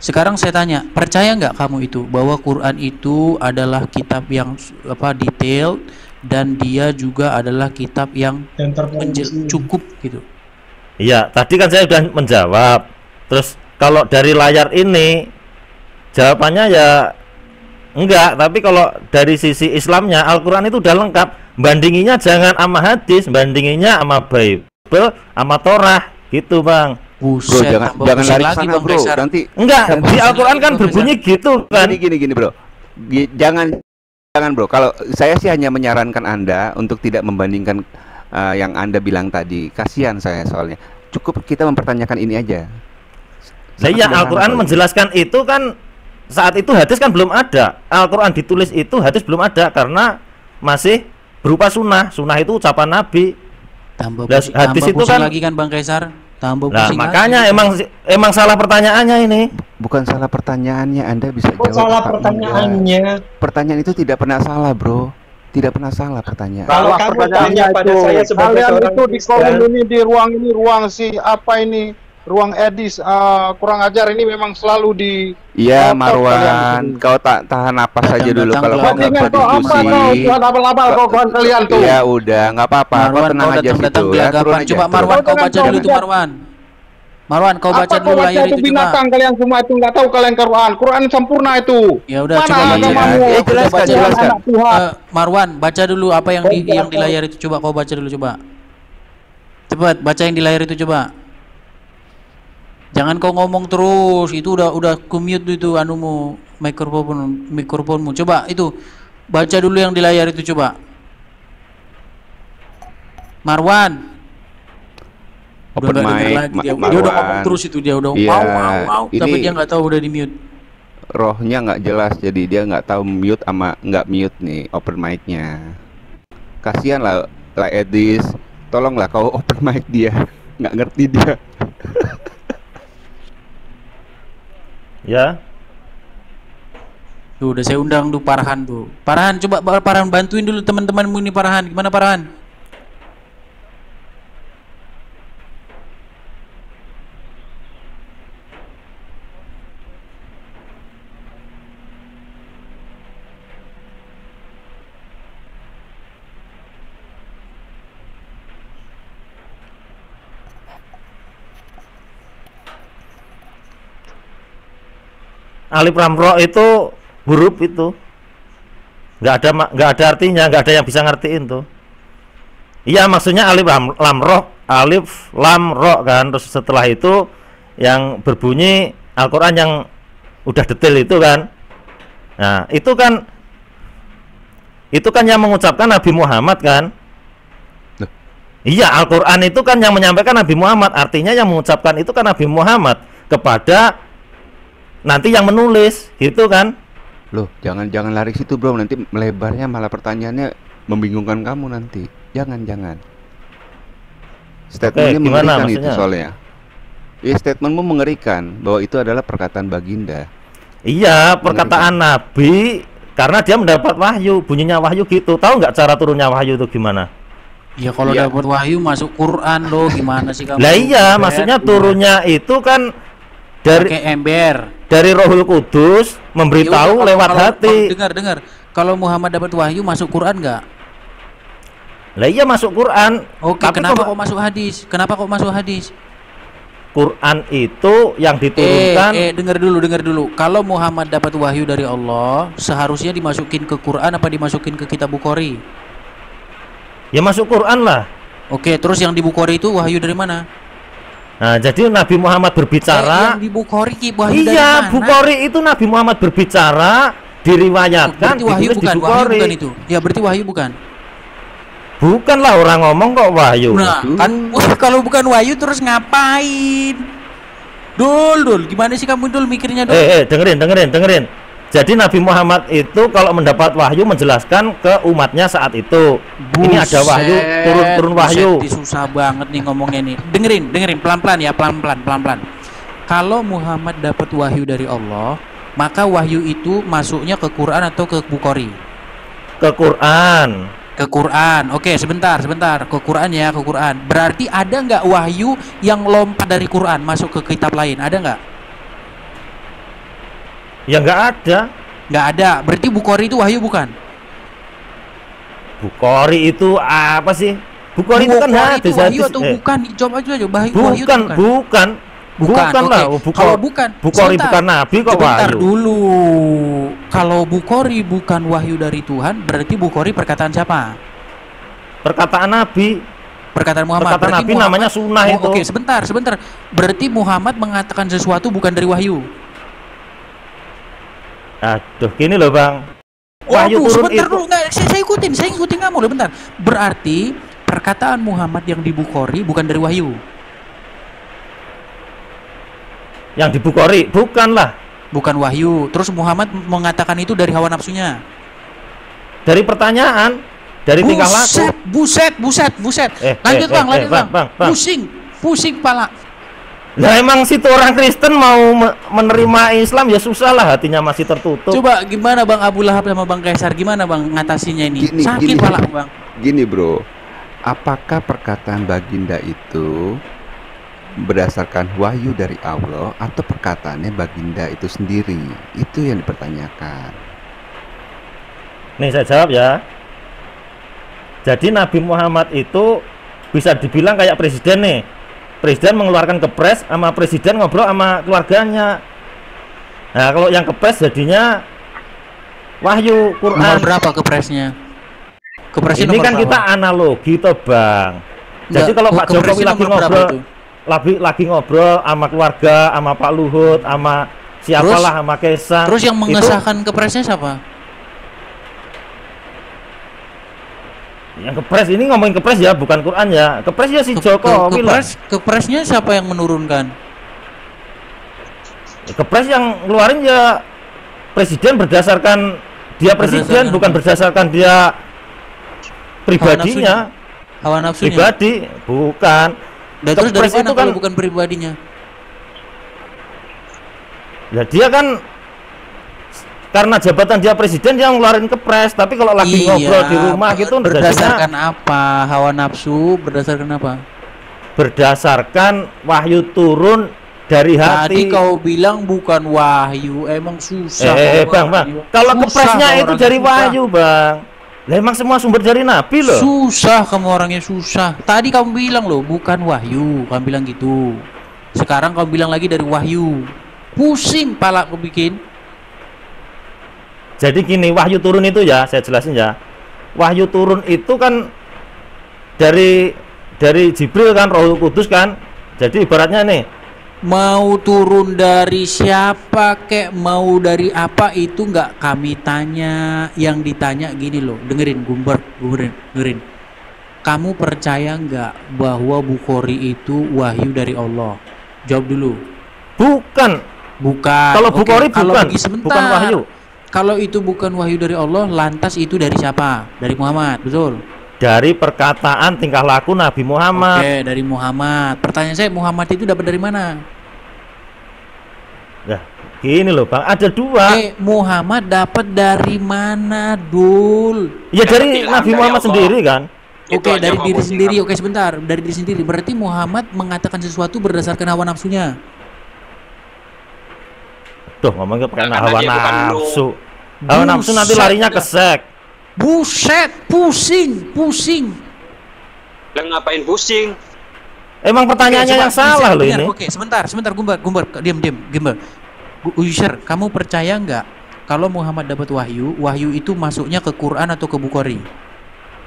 Sekarang saya tanya, percaya nggak kamu itu bahwa Quran itu adalah kitab yang detail dan dia juga adalah kitab yang Yang terperinci. cukup gitu. Iya, tadi kan saya sudah menjawab. Terus kalau dari layar ini jawabannya ya enggak, tapi kalau dari sisi Islamnya Al-Qur'an itu udah lengkap. Bandinginya jangan sama hadis, bandinginya sama Bible, sama Torah gitu, Bang. Bro, Buset, jangan tambah jangan pusing lari ke lagi, sana, Bang Bro. Kaisar. Nanti Enggak, di Pusing Al-Qur'an lagi, kan Bang berbunyi gitu kan. gini, Bro. Jangan, Bro. Kalau saya sih hanya menyarankan Anda untuk tidak membandingkan yang Anda bilang tadi. Kasihan saya soalnya. Cukup kita mempertanyakan ini aja. Nah, iya, Al-Qur'an menjelaskan itu kan saat itu hadis kan belum ada. Al-Qur'an ditulis itu hadis belum ada karena masih berupa sunnah. Sunnah itu ucapan Nabi. Tambah Lah, pusing, hadis tambah itu pusing kan- lagi kan Bang Kaisar. Tambah Nah, pusing makanya lagi. emang salah pertanyaannya ini. Bukan salah pertanyaannya, Anda bisa Kok jawab salah apa pertanyaannya? enggak. Pertanyaan itu tidak pernah salah, Bro. Tidak pernah salah pertanyaan. Kalau Salah kamu pertanyaannya tanya pada itu. saya sebagai Kalian seorang itu di kolom Kristen, ini, di ruang si apa ini, ruang edis kurang ajar ini memang selalu di Iya, ngotot kalian di Marwan, sini. kau tahan napas saja dulu Datang kalau ke kau nggak Bajingan kau apa berdiskusi. kau? Jual abal-abal kau kawan kalian tuh. Iya, udah, nggak apa-apa. Kau Marwan, tenang kau aja datang-datang situ ya, turun gelagapan. aja. Coba turun. Marwan, kau Turun. baca dulu itu Marwan. Marwan, kau baca Apa dulu kau baca layar itu itu coba. binatang kalian semua itu nggak tahu kalian Quran. Quran sempurna itu. Ya udah, Mana coba baca. agamamu? Iya, jelaskan, Baca. jelaskan. Anak Tuhan. Marwan, baca dulu apa yang di layar itu, coba kau baca dulu coba. Cepat, baca yang di layar itu coba. Jangan kau ngomong terus, itu udah ku-mute itu anumu, mikrofonmu. Coba itu baca dulu yang di layar itu coba. Marwan. Open Udah nggak denger mic, lagi dia udah ngomong Marwan. terus itu, dia udah Iya, mau, tapi ini- dia nggak tahu udah di mute. Rohnya nggak jelas, jadi dia nggak tahu mute sama nggak mute nih open mic-nya. Kasihan lah Edis, tolonglah kau open mic dia, nggak ngerti dia. Ya. Tuh udah saya undang tuh Farhan tuh. Farhan, coba Farhan bantuin dulu teman-temanmu ini Farhan. Gimana Farhan? Alif Lam Ra itu huruf itu nggak ada artinya, nggak ada yang bisa ngertiin tuh. Iya, maksudnya alif lam ro kan, terus setelah itu yang berbunyi Al-Quran yang udah detail itu kan. Nah itu kan yang mengucapkan Nabi Muhammad kan. Loh. Iya, Al-Quran itu kan yang menyampaikan Nabi Muhammad, artinya yang mengucapkan itu kan Nabi Muhammad kepada nanti yang menulis gitu kan. Loh, jangan lari situ bro, nanti melebarnya malah pertanyaannya membingungkan kamu nanti. Jangan. Statementnya gimana mengerikan itu maksudnya? soalnya. Ya, statementmu mengerikan bahwa itu adalah perkataan baginda. Iya, perkataan Nabi karena dia mendapat wahyu, bunyinya wahyu gitu. Tahu nggak cara turunnya wahyu itu gimana? Ya kalau Iya. dapat wahyu masuk Quran loh, gimana sih kamu? Lah iya, Ember, maksudnya turunnya itu kan dari pakai ember. Rohul Kudus memberitahu Ya udah, lewat hati. Dengar. Kalau Muhammad dapat wahyu masuk Quran nggak? Lah iya, masuk Quran. Oke, Tapi kenapa kok kok masuk hadis? Kenapa kok masuk hadis? Quran itu yang diturunkan? Dengar dulu. Kalau Muhammad dapat wahyu dari Allah, seharusnya dimasukin ke Quran apa dimasukin ke kitab Bukhari? Ya masuk Quran lah. Oke, terus yang di Bukhari itu wahyu dari mana? Nah, jadi Nabi Muhammad berbicara. Yang di Bukhari wahyu dari Iya, mana? Bukhari itu Nabi Muhammad berbicara, diriwayatkan, Berarti wahyu ditulis di bukan, wahyu Bukhari. bukan itu. Ya berarti wahyu bukan. Bukanlah, orang ngomong kok wahyu. Nah, kan kalau bukan wahyu terus ngapain? Dul, gimana sih kamu Dul mikirnya Dul? Dengerin. Jadi Nabi Muhammad itu kalau mendapat wahyu menjelaskan ke umatnya saat itu. Ini ada wahyu, turun wahyu. Buset, susah banget nih ngomongnya nih. Dengerin pelan-pelan ya, pelan-pelan. Kalau Muhammad dapat wahyu dari Allah, maka wahyu itu masuknya ke Quran atau ke Bukhari? Ke Quran. Ke Quran. Oke, sebentar. Ke Quran ya, ke Quran. Berarti ada nggak wahyu yang lompat dari Quran masuk ke kitab lain? Ada nggak? Ya nggak ada. Nggak ada. Berarti Bukhari itu wahyu bukan? Bukhari itu apa sih? Bukhari itu kan Bukhari itu hadis. wahyu atau bukan? Jawab aja. Wahyu itu Bukan. Bukan lah. Oke. Kalau bukan, Bukhari sebentar. bukan Nabi kok Sebentar wahyu. dulu. Kalau Bukhari bukan wahyu dari Tuhan, berarti Bukhari perkataan siapa? Perkataan Nabi. Perkataan Muhammad. Perkataan Berarti Nabi namanya sunnah itu. Oke, sebentar. Berarti Muhammad mengatakan sesuatu bukan dari wahyu. Aduh, gini loh Bang. Wahyu turun Sebentar itu. dulu. Nggak, saya ikutin kamu loh, bentar. Berarti perkataan Muhammad yang di Bukhari bukan dari wahyu. Yang di Bukhari bukanlah. Bukan wahyu. Terus Muhammad mengatakan itu dari hawa nafsunya. Dari pertanyaan. dari tingkah laku. Buset. Lanjut bang. Bang. Pusing kepala. Nah emang situ orang Kristen mau menerima Islam ya susah lah, hatinya masih tertutup. Coba gimana bang Abu Lahab sama bang Kaisar, gimana bang ngatasinya ini? Sakit kepala bang. Gini bro, apakah perkataan baginda itu berdasarkan wahyu dari Allah atau perkataannya baginda itu sendiri? Itu yang dipertanyakan. Nih saya jawab ya. Jadi Nabi Muhammad itu bisa dibilang kayak presiden nih. Presiden mengeluarkan kepres sama presiden ngobrol sama keluarganya. Nah kalau yang kepres jadinya wahyu Quran. Nomor berapa kepresnya? Kepresnya ini kan berapa? Kita analogi toh bang. Jadi kalau Pak Jokowi lagi ngobrol sama keluarga, sama Pak Luhut, sama siapalah, sama Kaisang. Terus yang mengesahkan kepresnya siapa? Yang kepres ini ngomongin kepres ya, bukan Quran ya. Kepres ya si Jokowi lah. Kepresnya siapa yang menurunkan? Kepres yang ngeluarin ya presiden berdasarkan dia presiden, bukan berdasarkan dia pribadinya. Hawa nafsunya. Pribadi, bukan. Dan terus dari mana kalau bukan pribadinya? Ya dia kan karena jabatan dia presiden dia ngeluarin kepres, tapi kalau lagi ngobrol di rumah gitu berdasarkan apa? Hawa nafsu berdasarkan apa? Berdasarkan wahyu turun dari hati. Tadi kau bilang bukan wahyu, emang susah. Bang, kalau kepresnya itu dari wahyu, Bang. Lah emang semua sumber dari Nabi loh. Susah kamu orangnya susah. Tadi kamu bilang loh bukan wahyu, kamu bilang gitu. Sekarang kamu bilang lagi dari wahyu. Pusing pala aku bikin. Jadi gini, wahyu turun itu ya, saya jelasin ya. Wahyu turun itu kan dari Jibril kan, Rohul Kudus kan. Jadi ibaratnya nih, mau turun dari siapa kek, mau dari apa itu nggak kami tanya. Yang ditanya gini loh, dengerin dengerin. Kamu percaya nggak bahwa Bukhari itu wahyu dari Allah? Jawab dulu. Bukan. Kalau Bukhari bukan wahyu. Kalau itu bukan wahyu dari Allah, lantas itu dari siapa? Dari Muhammad, betul? Dari perkataan tingkah laku Nabi Muhammad. Oke, dari Muhammad. Pertanyaan saya, Muhammad itu dapat dari mana? Nah, gini loh Bang, ada dua. Muhammad dapat dari mana, Dul? Ya dari Nabi Muhammad sendiri kan. Oke, dari diri sendiri. Oke, sebentar. Dari diri sendiri. Berarti Muhammad mengatakan sesuatu berdasarkan hawa nafsunya. Tuh ngomongnya pakai hawa nafsu. Hawa nafsu nanti larinya ke seks. Buset, pusing. Lah ngapain pusing? Emang pertanyaannya yang salah loh ini. Oke, sebentar, Gumbar, diam. Gumbar. User, kamu percaya nggak kalau Muhammad dapat wahyu itu masuknya ke Quran atau ke Bukhari?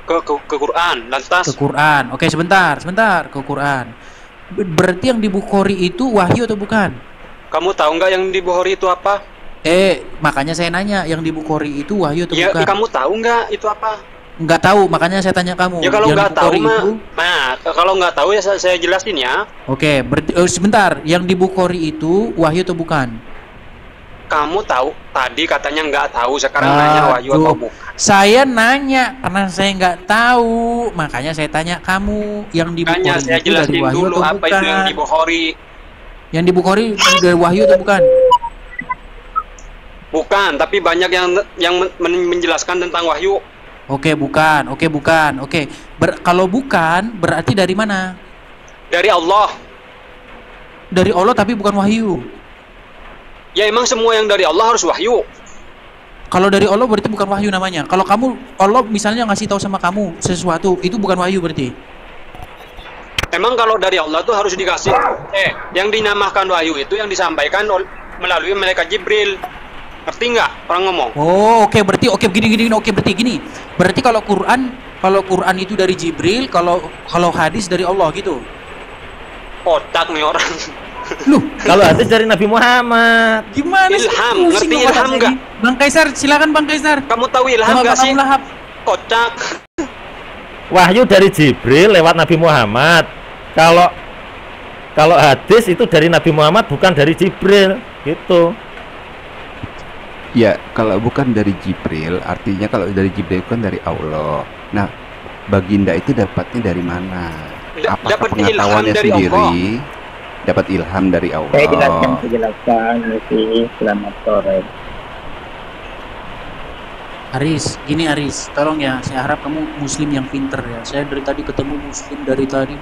Ke Quran, lantas. Ke Quran. Oke, sebentar, ke Quran. Berarti yang di Bukhari itu wahyu atau bukan? Kamu tahu nggak yang di Bukhari itu apa? Makanya saya nanya, yang di Bukhari itu wahyu atau ya, bukan? Kamu tahu nggak itu apa? Nggak tahu, makanya saya tanya kamu. Ya kalau nggak tahu itu... kalau nggak tahu ya saya jelasin ya. Oke, sebentar, yang di Bukhari itu wahyu atau bukan? Kamu tahu tadi katanya nggak tahu, sekarang nanya wahyu atau bukan? Saya nanya karena saya nggak tahu, makanya saya tanya kamu, yang di Bukhari saya itu dari wahyu dulu atau apa bukan? Itu yang di Bukhari. Yang di Bukhari dari wahyu atau bukan? Bukan, tapi banyak yang menjelaskan tentang wahyu. Oke, bukan. Kalau bukan, berarti dari mana? Dari Allah. Dari Allah tapi bukan wahyu. Ya emang semua yang dari Allah harus wahyu. Kalau dari Allah berarti bukan wahyu namanya. Kalau Allah misalnya ngasih tahu sama kamu sesuatu, itu bukan wahyu berarti. Emang kalau dari Allah tuh harus dikasih. Yang dinamakan wahyu itu yang disampaikan melalui malaikat Jibril. Ngerti nggak orang ngomong? Oke, berarti gini. Berarti kalau Quran itu dari Jibril, kalau hadis dari Allah gitu. Otak nih orang. Loh, kalau hadis dari Nabi Muhammad. Gimana sih? Ilham, ngerti ilham nggak? Bang Kaisar, silakan Bang Kaisar. Kamu tahu ilham nggak sih? Kocak. Wahyu dari Jibril lewat Nabi Muhammad. Kalau hadis itu dari Nabi Muhammad, bukan dari Jibril gitu. Ya, kalau bukan dari Jibril, artinya kalau dari Jibril kan dari Allah. Nah, baginda itu dapatnya dari mana? Apakah Dapat ilham pengetahuannya dari sendiri? Allah. Dapat ilham dari Saya jelaskan, Allah. selamat sore. Aris, gini Aris, tolong ya, saya harap kamu muslim yang pinter ya. Saya dari tadi ketemu muslim dari tadi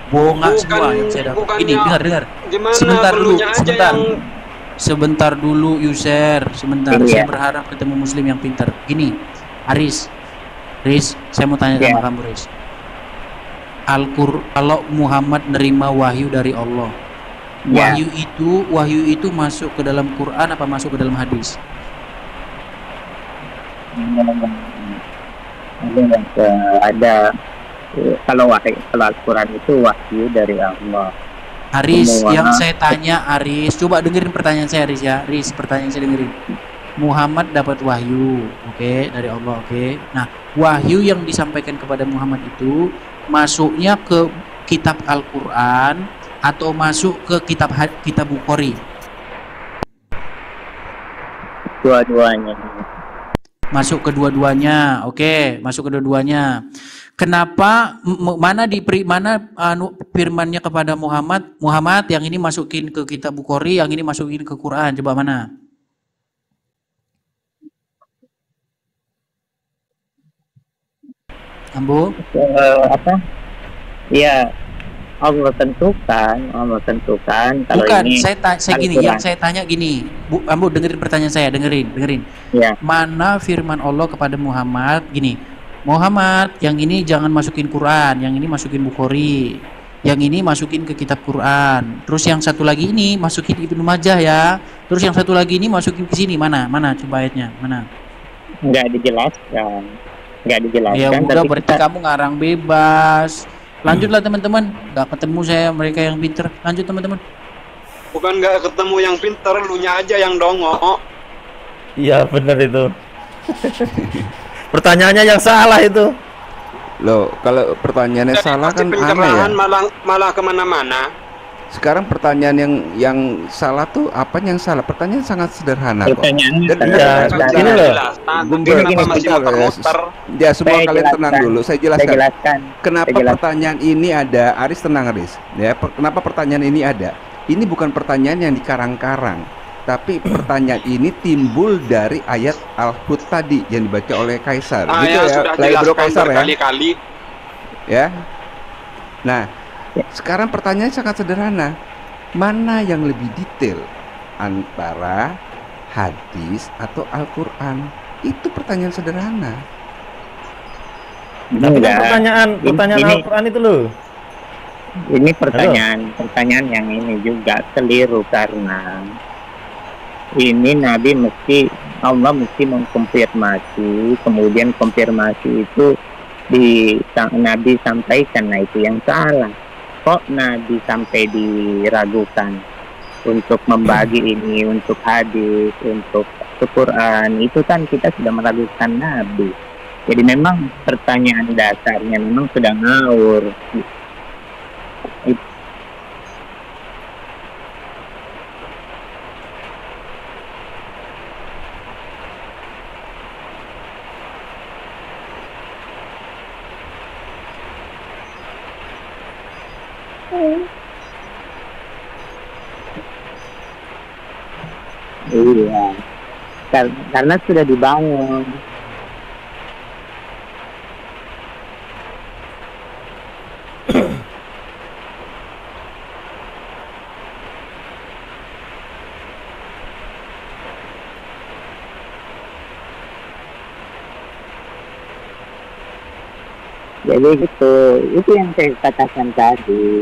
bongak semua yang saya dapat. Gini, dengar. Gimana Sebentar dulu, perlunya aja sebentar. yang Sebentar dulu, user. Sebentar, Iya. saya berharap ketemu muslim yang pinter. Gini, Aris, saya mau tanya sama Iya. kamu, Riz. Kalau Muhammad nerima wahyu dari Allah, Ya. wahyu itu masuk ke dalam Quran apa masuk ke dalam hadis? Ada kalau Al-Quran itu wahyu dari Allah. Aris, Semua. yang saya tanya Aris, coba dengerin pertanyaan saya Aris ya. Aris, pertanyaan saya dengerin. Muhammad dapat wahyu, oke, dari Allah, oke. Nah, wahyu yang disampaikan kepada Muhammad itu masuknya ke kitab Al-Quran atau masuk ke kitab Bukhari? Dua-duanya. Masuk kedua-duanya, oke, masuk kedua-duanya. Kenapa mana firmannya kepada Muhammad yang ini masukin ke kitab Bukhari, yang ini masukin ke Quran, coba mana? Ambo? Apa? Ya, Allah tentukan kalau Bukan, ini saya gini, Al-Quran. yang saya tanya gini, Ambo dengerin pertanyaan saya, dengerin. Ya. Mana firman Allah kepada Muhammad gini, Muhammad yang ini jangan masukin Quran, yang ini masukin Bukhari, yang ini masukin ke kitab Quran, terus yang satu lagi ini masukin Ibnu Majah ya, terus yang satu lagi ini masukin ke sini, mana coba ayatnya, mana? Nggak dijelaskan. Ya udah, tapi berarti kamu ngarang bebas. Lanjutlah teman-teman, nggak ketemu saya mereka yang pinter. Lanjut teman-teman. bukan nggak ketemu yang pintar, lu nya aja yang dongo. Iya benar itu. Pertanyaannya yang salah itu. Loh, kalau pertanyaannya Jadi salah pasti kan aneh ya. pencerahan malah kemana-mana. Sekarang pertanyaan yang salah tuh apa yang salah? Pertanyaan sangat sederhana kok. Pertanyaannya Dan sangat iya, sederhana. gini loh. Gini, kenapa masih muter-muter? Ya, semua Saya kalian tenang jelaskan. dulu. Saya Saya jelaskan. jelaskan. Kenapa Saya jelaskan. pertanyaan ini ada? Aris tenang Aris. Ya, kenapa pertanyaan ini ada? Ini bukan pertanyaan yang dikarang-karang, tapi pertanyaan ini timbul dari ayat Al-Hud tadi yang dibaca oleh Kaisar. Ah, Gitu ya, ya, sudah Lai Bro jelaskan Kaisar ya. berkali-kali. Ya. Nah, sekarang pertanyaannya sangat sederhana. Mana yang lebih detail antara hadis atau Al-Qur'an? Itu pertanyaan sederhana. Tapi kan Enggak. pertanyaan Ini- Al-Quran itu loh. Ini pertanyaan yang ini juga keliru karena ini Allah mesti mengkonfirmasi, kemudian konfirmasi itu Nabi sampaikan, nah itu yang salah. Kok Nabi sampai diragukan untuk membagi ini, untuk hadis, untuk Al-Quran, itu kan kita sudah meragukan Nabi. Jadi memang pertanyaan dasarnya memang sudah ngawur. Iya, karena sudah dibangun. Jadi itu yang saya katakan tadi,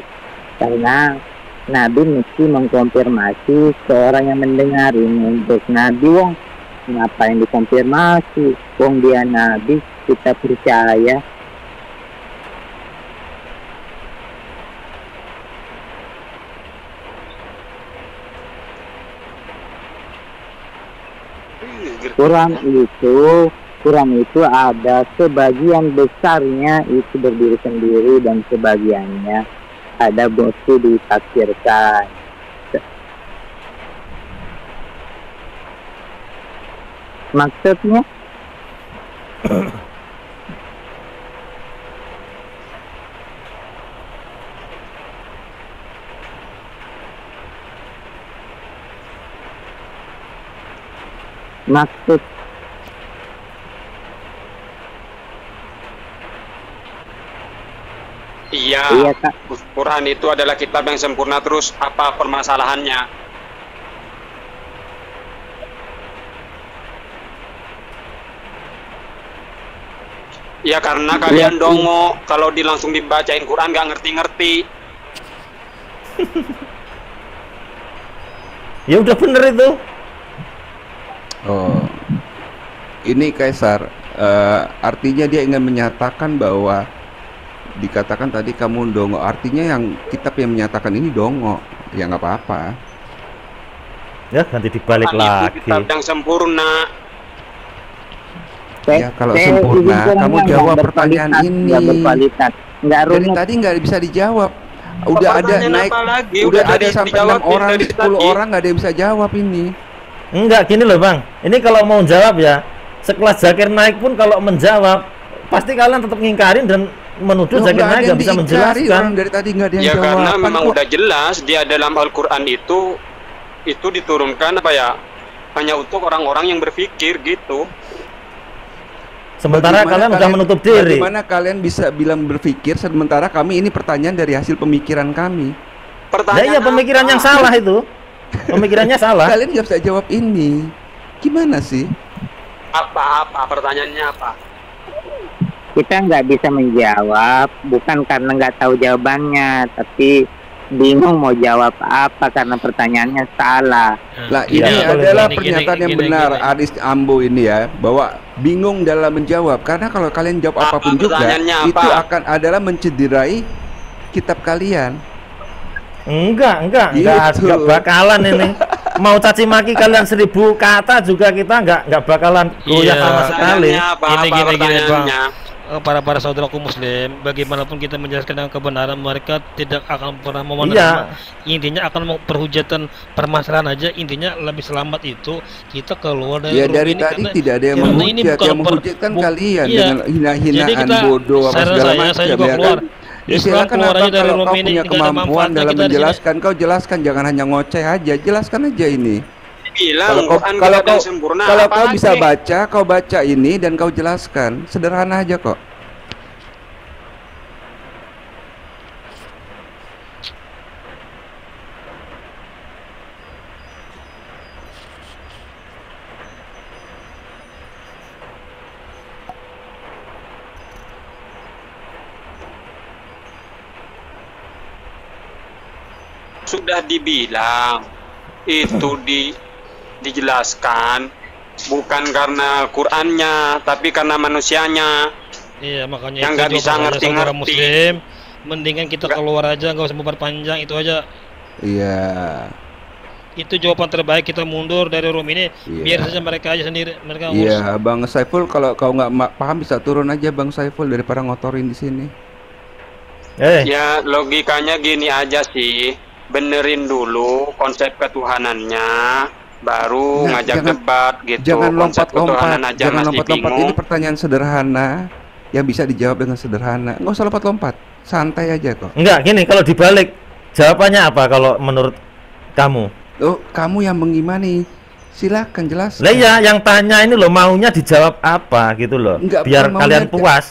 karena Nabi mesti mengkonfirmasi seorang yang mendengar ini. Untuk Nabi, wong ngapain dikonfirmasi? Wong dia Nabi, kita percaya. Quran itu ada sebagian besarnya itu berdiri sendiri dan sebagiannya ada mesti ditafsirkan. Maksudnya? Maksud Iya, iya Kak. Quran itu adalah kitab yang sempurna, terus apa permasalahannya? Ya karena kalian dongo, kalau langsung dibacain Quran nggak ngerti-ngerti. Ya udah bener itu. Oh, ini Kaisar, artinya dia ingin menyatakan bahwa dikatakan tadi kamu dongo, artinya yang kitab yang menyatakan ini dongo, ya nggak apa-apa. Ya nanti dibalik Quran itu lagi. kitab yang sempurna. Ya kalau sempurna, kamu jawab pertanyaan ini. Nggak berkualitas, nggak Dari rumit. tadi nggak bisa dijawab. Udah ada Pertanyaan naik, apa lagi? udah ada dari- sampai dijawabin 6 orang, dari 10 tadi. orang nggak ada yang bisa jawab ini. Enggak, gini loh Bang. Ini kalau mau jawab ya, sekelas Zakir Naik pun kalau menjawab pasti kalian tetap ngingkarin dan menuduh Loh, Zakir nggak ada Naik yang nggak bisa diingkari, menjelaskan. orang dari tadi nggak ada yang Ya karena jawaban memang kok. udah jelas dia dalam Al-Quran itu diturunkan apa ya? Hanya untuk orang-orang yang berpikir gitu. Sementara kalian udah menutup diri. Bagaimana kalian bisa bilang berpikir sementara kami ini pertanyaan dari hasil pemikiran kami? Nah iya pemikiran yang salah itu. Pemikirannya salah. Kalian nggak bisa jawab ini. Gimana sih? Apa pertanyaannya apa? Kita nggak bisa menjawab bukan karena nggak tahu jawabannya, tapi bingung mau jawab apa karena pertanyaannya salah. Lah Iya, ini boleh, adalah gini, pernyataan yang benar Aris Ambo ini ya, bahwa bingung dalam menjawab karena kalau kalian jawab apapun juga pertanyaannya apa? itu akan adalah mencederai kitab kalian. Enggak Gitu. bakalan ini. Mau caci maki kalian 1000 kata juga kita enggak bakalan goyah sama sekali. Pertanyaannya apa? Gini, Apa gini, Bang. pertanyaannya? Para saudaraku muslim, bagaimanapun kita menjelaskan dengan kebenaran, mereka tidak akan pernah mau menerima. Iya. Intinya akan mau perhujatan permasalahan aja. Intinya lebih selamat itu kita keluar dari Ya room dari ini tadi karena- tidak ada yang karena ini menghujat, bukan yang menghujatkan kalian iya. dengan hina-hinaan Jadi kita- bodoh apa saran segala saya macam juga ya keluar. kan? Ya Islam silakan keluar apa aja dari kalau room kau ini, punya nggak ada kemampuan manfaatnya dalam kita di sini. menjelaskan, kau jelaskan, jangan hanya ngoceh aja, jelaskan aja ini. Bilang Kalau Quran kalau kitab kau yang sempurna. kalau apa kau lagi? bisa baca, kau baca ini dan kau jelaskan, sederhana aja kok. Sudah dibilang itu dijelaskan bukan karena Qurannya tapi karena manusianya. Iya, makanya Yang itu nggak bisa jawaban saya, saudara ngerti-ngerti. muslim, mendingan kita keluar aja, nggak usah memperpanjang, itu aja. Iya. Itu jawaban terbaik, kita mundur dari room ini. Iya. Biar saja mereka aja sendiri, mereka urus. Iya, Bang Saiful, kalau kau nggak paham bisa turun aja Bang Saiful daripada ngotorin di sini. Ya logikanya gini aja sih, benerin dulu konsep ketuhanannya, baru Nah, ngajak jangan- debat gitu. Jangan Konsep ketuhanan lompat-lompat, aja jangan masih lompat-lompat. bingung. Ini pertanyaan sederhana yang bisa dijawab dengan sederhana. Nggak usah lompat-lompat, santai aja kok. Enggak, gini kalau dibalik jawabannya apa kalau menurut kamu? Oh, kamu yang mengimani, silakan jelaskan. Lah ya, yang tanya ini loh maunya dijawab apa gitu loh. Enggak, Biar bukan kalian maunya, puas.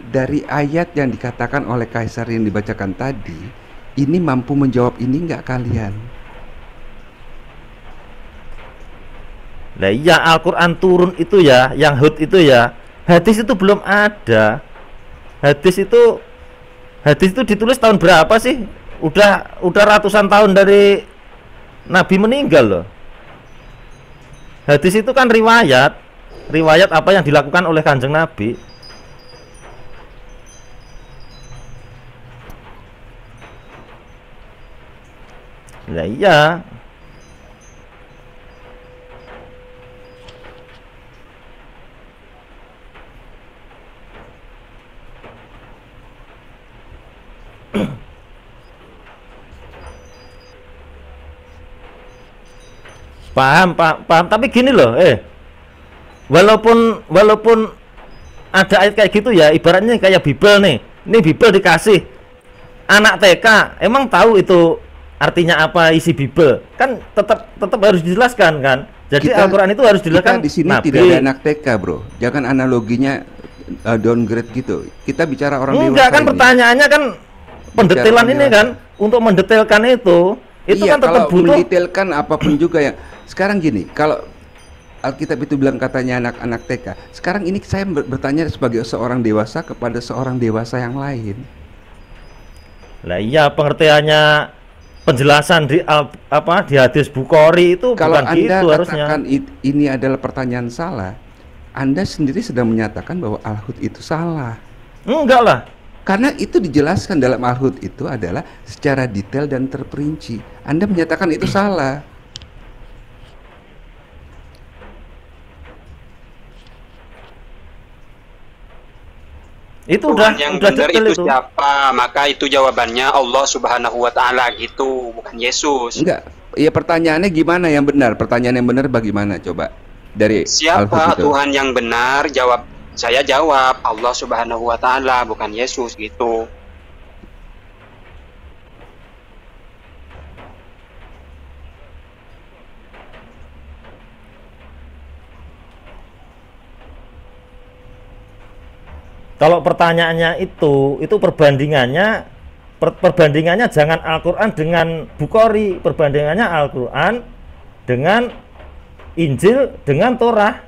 Dari ayat yang dikatakan oleh Kaisar yang dibacakan tadi, ini mampu menjawab ini nggak kalian? Lah iya, Al-Qur'an turun itu ya, yang Hud itu ya. Hadis itu belum ada. Hadis itu ditulis tahun berapa sih? Udah ratusan tahun dari Nabi meninggal loh. Hadis itu kan riwayat apa yang dilakukan oleh Kanjeng Nabi. Ya iya. Paham, paham. Tapi gini loh, walaupun ada ayat kayak gitu ya, ibaratnya kayak Bible nih. Ini Bible dikasih anak TK, emang tahu itu artinya apa isi Bible? Kan tetap harus dijelaskan kan. Jadi Al-Qur'an itu harus dijelaskan. Kita di sini tidak ada anak TK, Bro. Jangan analoginya downgrade gitu. Kita bicara orang dewasa. Enggak kan, ini. pertanyaannya kan pendetailan ini kan, untuk mendetailkan itu iya, kan tetap kalau butuh mendetailkan apapun juga yang sekarang gini, kalau Alkitab itu bilang katanya anak-anak TK, sekarang ini saya bertanya sebagai seorang dewasa kepada seorang dewasa yang lain. Lah iya, pengertiannya penjelasan di di hadis Bukhari itu kalau bukan Anda gitu harusnya. katakan ini adalah pertanyaan salah, Anda sendiri sedang menyatakan bahwa Al-Hud itu salah. Enggak lah. Karena itu dijelaskan dalam Al-Hud itu adalah secara detail dan terperinci. Anda menyatakan itu salah. Itu Tuhan yang udah benar detail itu siapa? Maka itu jawabannya Allah Subhanahu wa taala gitu, bukan Yesus. Enggak. Ya pertanyaannya gimana yang benar? Pertanyaan yang benar bagaimana coba? Dari Siapa Tuhan yang benar? Saya jawab Allah Subhanahu wa taala, bukan Yesus gitu. Kalau pertanyaannya itu perbandingannya jangan Al-Qur'an dengan Bukhari, perbandingannya Al-Qur'an dengan Injil dengan Torah.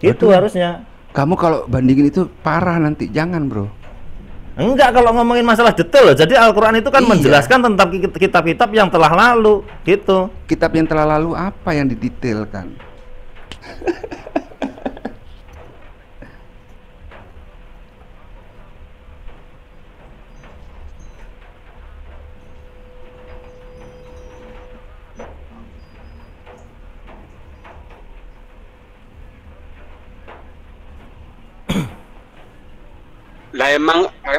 Itu harusnya. Kamu kalau bandingin itu parah nanti, jangan bro. Enggak, kalau ngomongin masalah detail loh. Jadi Al-Qur'an itu kan menjelaskan tentang kitab-kitab yang telah lalu, gitu. Kitab yang telah lalu apa yang didetailkan? Lah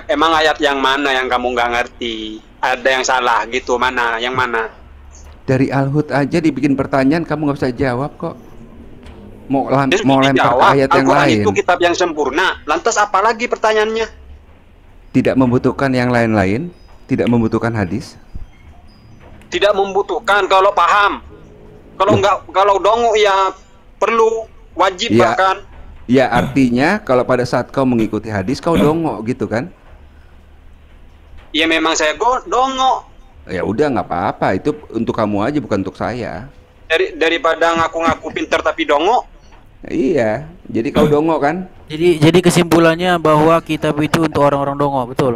emang ayat yang mana yang kamu nggak ngerti? Ada yang salah gitu, mana? Yang mana? Dari Al-Hud aja dibikin pertanyaan kamu nggak bisa jawab kok. Mau lempar ke ayat yang lain. Itu kitab yang sempurna. Lantas apalagi pertanyaannya? Tidak membutuhkan yang lain-lain, tidak membutuhkan hadis. Tidak membutuhkan kalau paham. Kalau enggak, kalau dongo ya perlu, wajib Ya. bahkan. Ya artinya kalau pada saat kau mengikuti hadis kau dongo gitu kan? Ya memang saya dongo. Ya udah nggak apa-apa, itu untuk kamu aja bukan untuk saya. Daripada ngaku-ngaku pintar tapi dongo. Iya, jadi kau dongo kan? Jadi kesimpulannya bahwa kitab itu untuk orang-orang dongo, betul?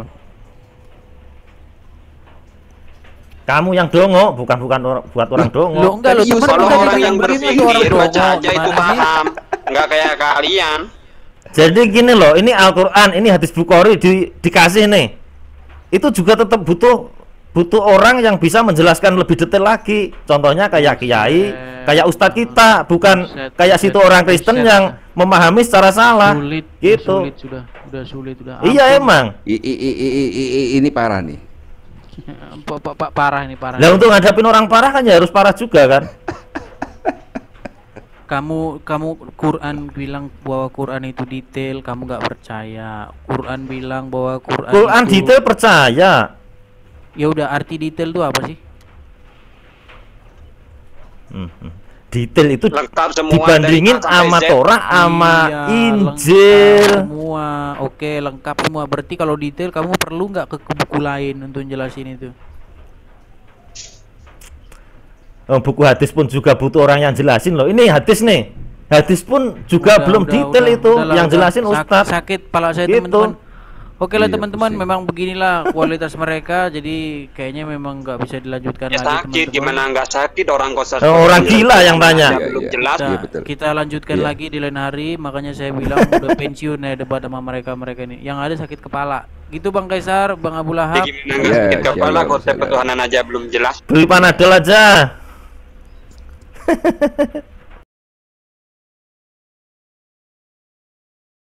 Kamu yang dongo, bukan buat orang dongo. Lo enggak, lo teman Kalau kita orang yang begini orang berpikir dongo. baca aja itu Gimana sih? paham. Enggak kayak kalian. Jadi gini loh, ini Al-Qur'an, ini hadis Bukhari dikasih nih. Itu juga tetap butuh orang yang bisa menjelaskan lebih detail lagi. Contohnya kayak kiai, kayak ustadz kita, bukan kayak situ orang Kristen yang memahami secara salah. Sulit, Gitu. sulit sudah sulit sudah. Iya emang. Ini parah nih. Parah ini parah. Nah untuk ngadapin orang parah kan ya harus parah juga kan. Kamu Quran bilang bahwa Quran itu detail, kamu nggak percaya. Quran bilang bahwa Quran itu... detail percaya. Ya udah, arti detail itu apa sih? Detail itu Lengkap semua dibandingin dari A sampai sama Z. Torah sama Iya, Injil. lengkap semua. Oke, lengkap semua. Berarti kalau detail kamu perlu nggak ke buku lain untuk jelasin itu? Buku hadis pun juga butuh orang yang jelasin loh. Ini hadis nih. Hadis pun juga belum detail itu. Yang jelasin ustadz. Sakit pala saya Gitu. teman-teman. Oke lah Iya, teman-teman, pusing. memang beginilah kualitas mereka. Jadi kayaknya memang nggak bisa dilanjutkan Ya lagi sakit, teman-teman. gimana nggak sakit orang kosa. Orang gila yang tanya. Belum Iya, jelas. Kita, Iya, betul. kita lanjutkan Iya. lagi di lain hari. Makanya saya bilang udah pensiun ya debat sama mereka ini. Yang ada sakit kepala. Gitu Bang Kaisar, Bang Abu Ya, Lahab. gimana nggak Iya, sakit kepala iya, konsep iya. ketuhanan aja belum jelas. Beli Panadol aja.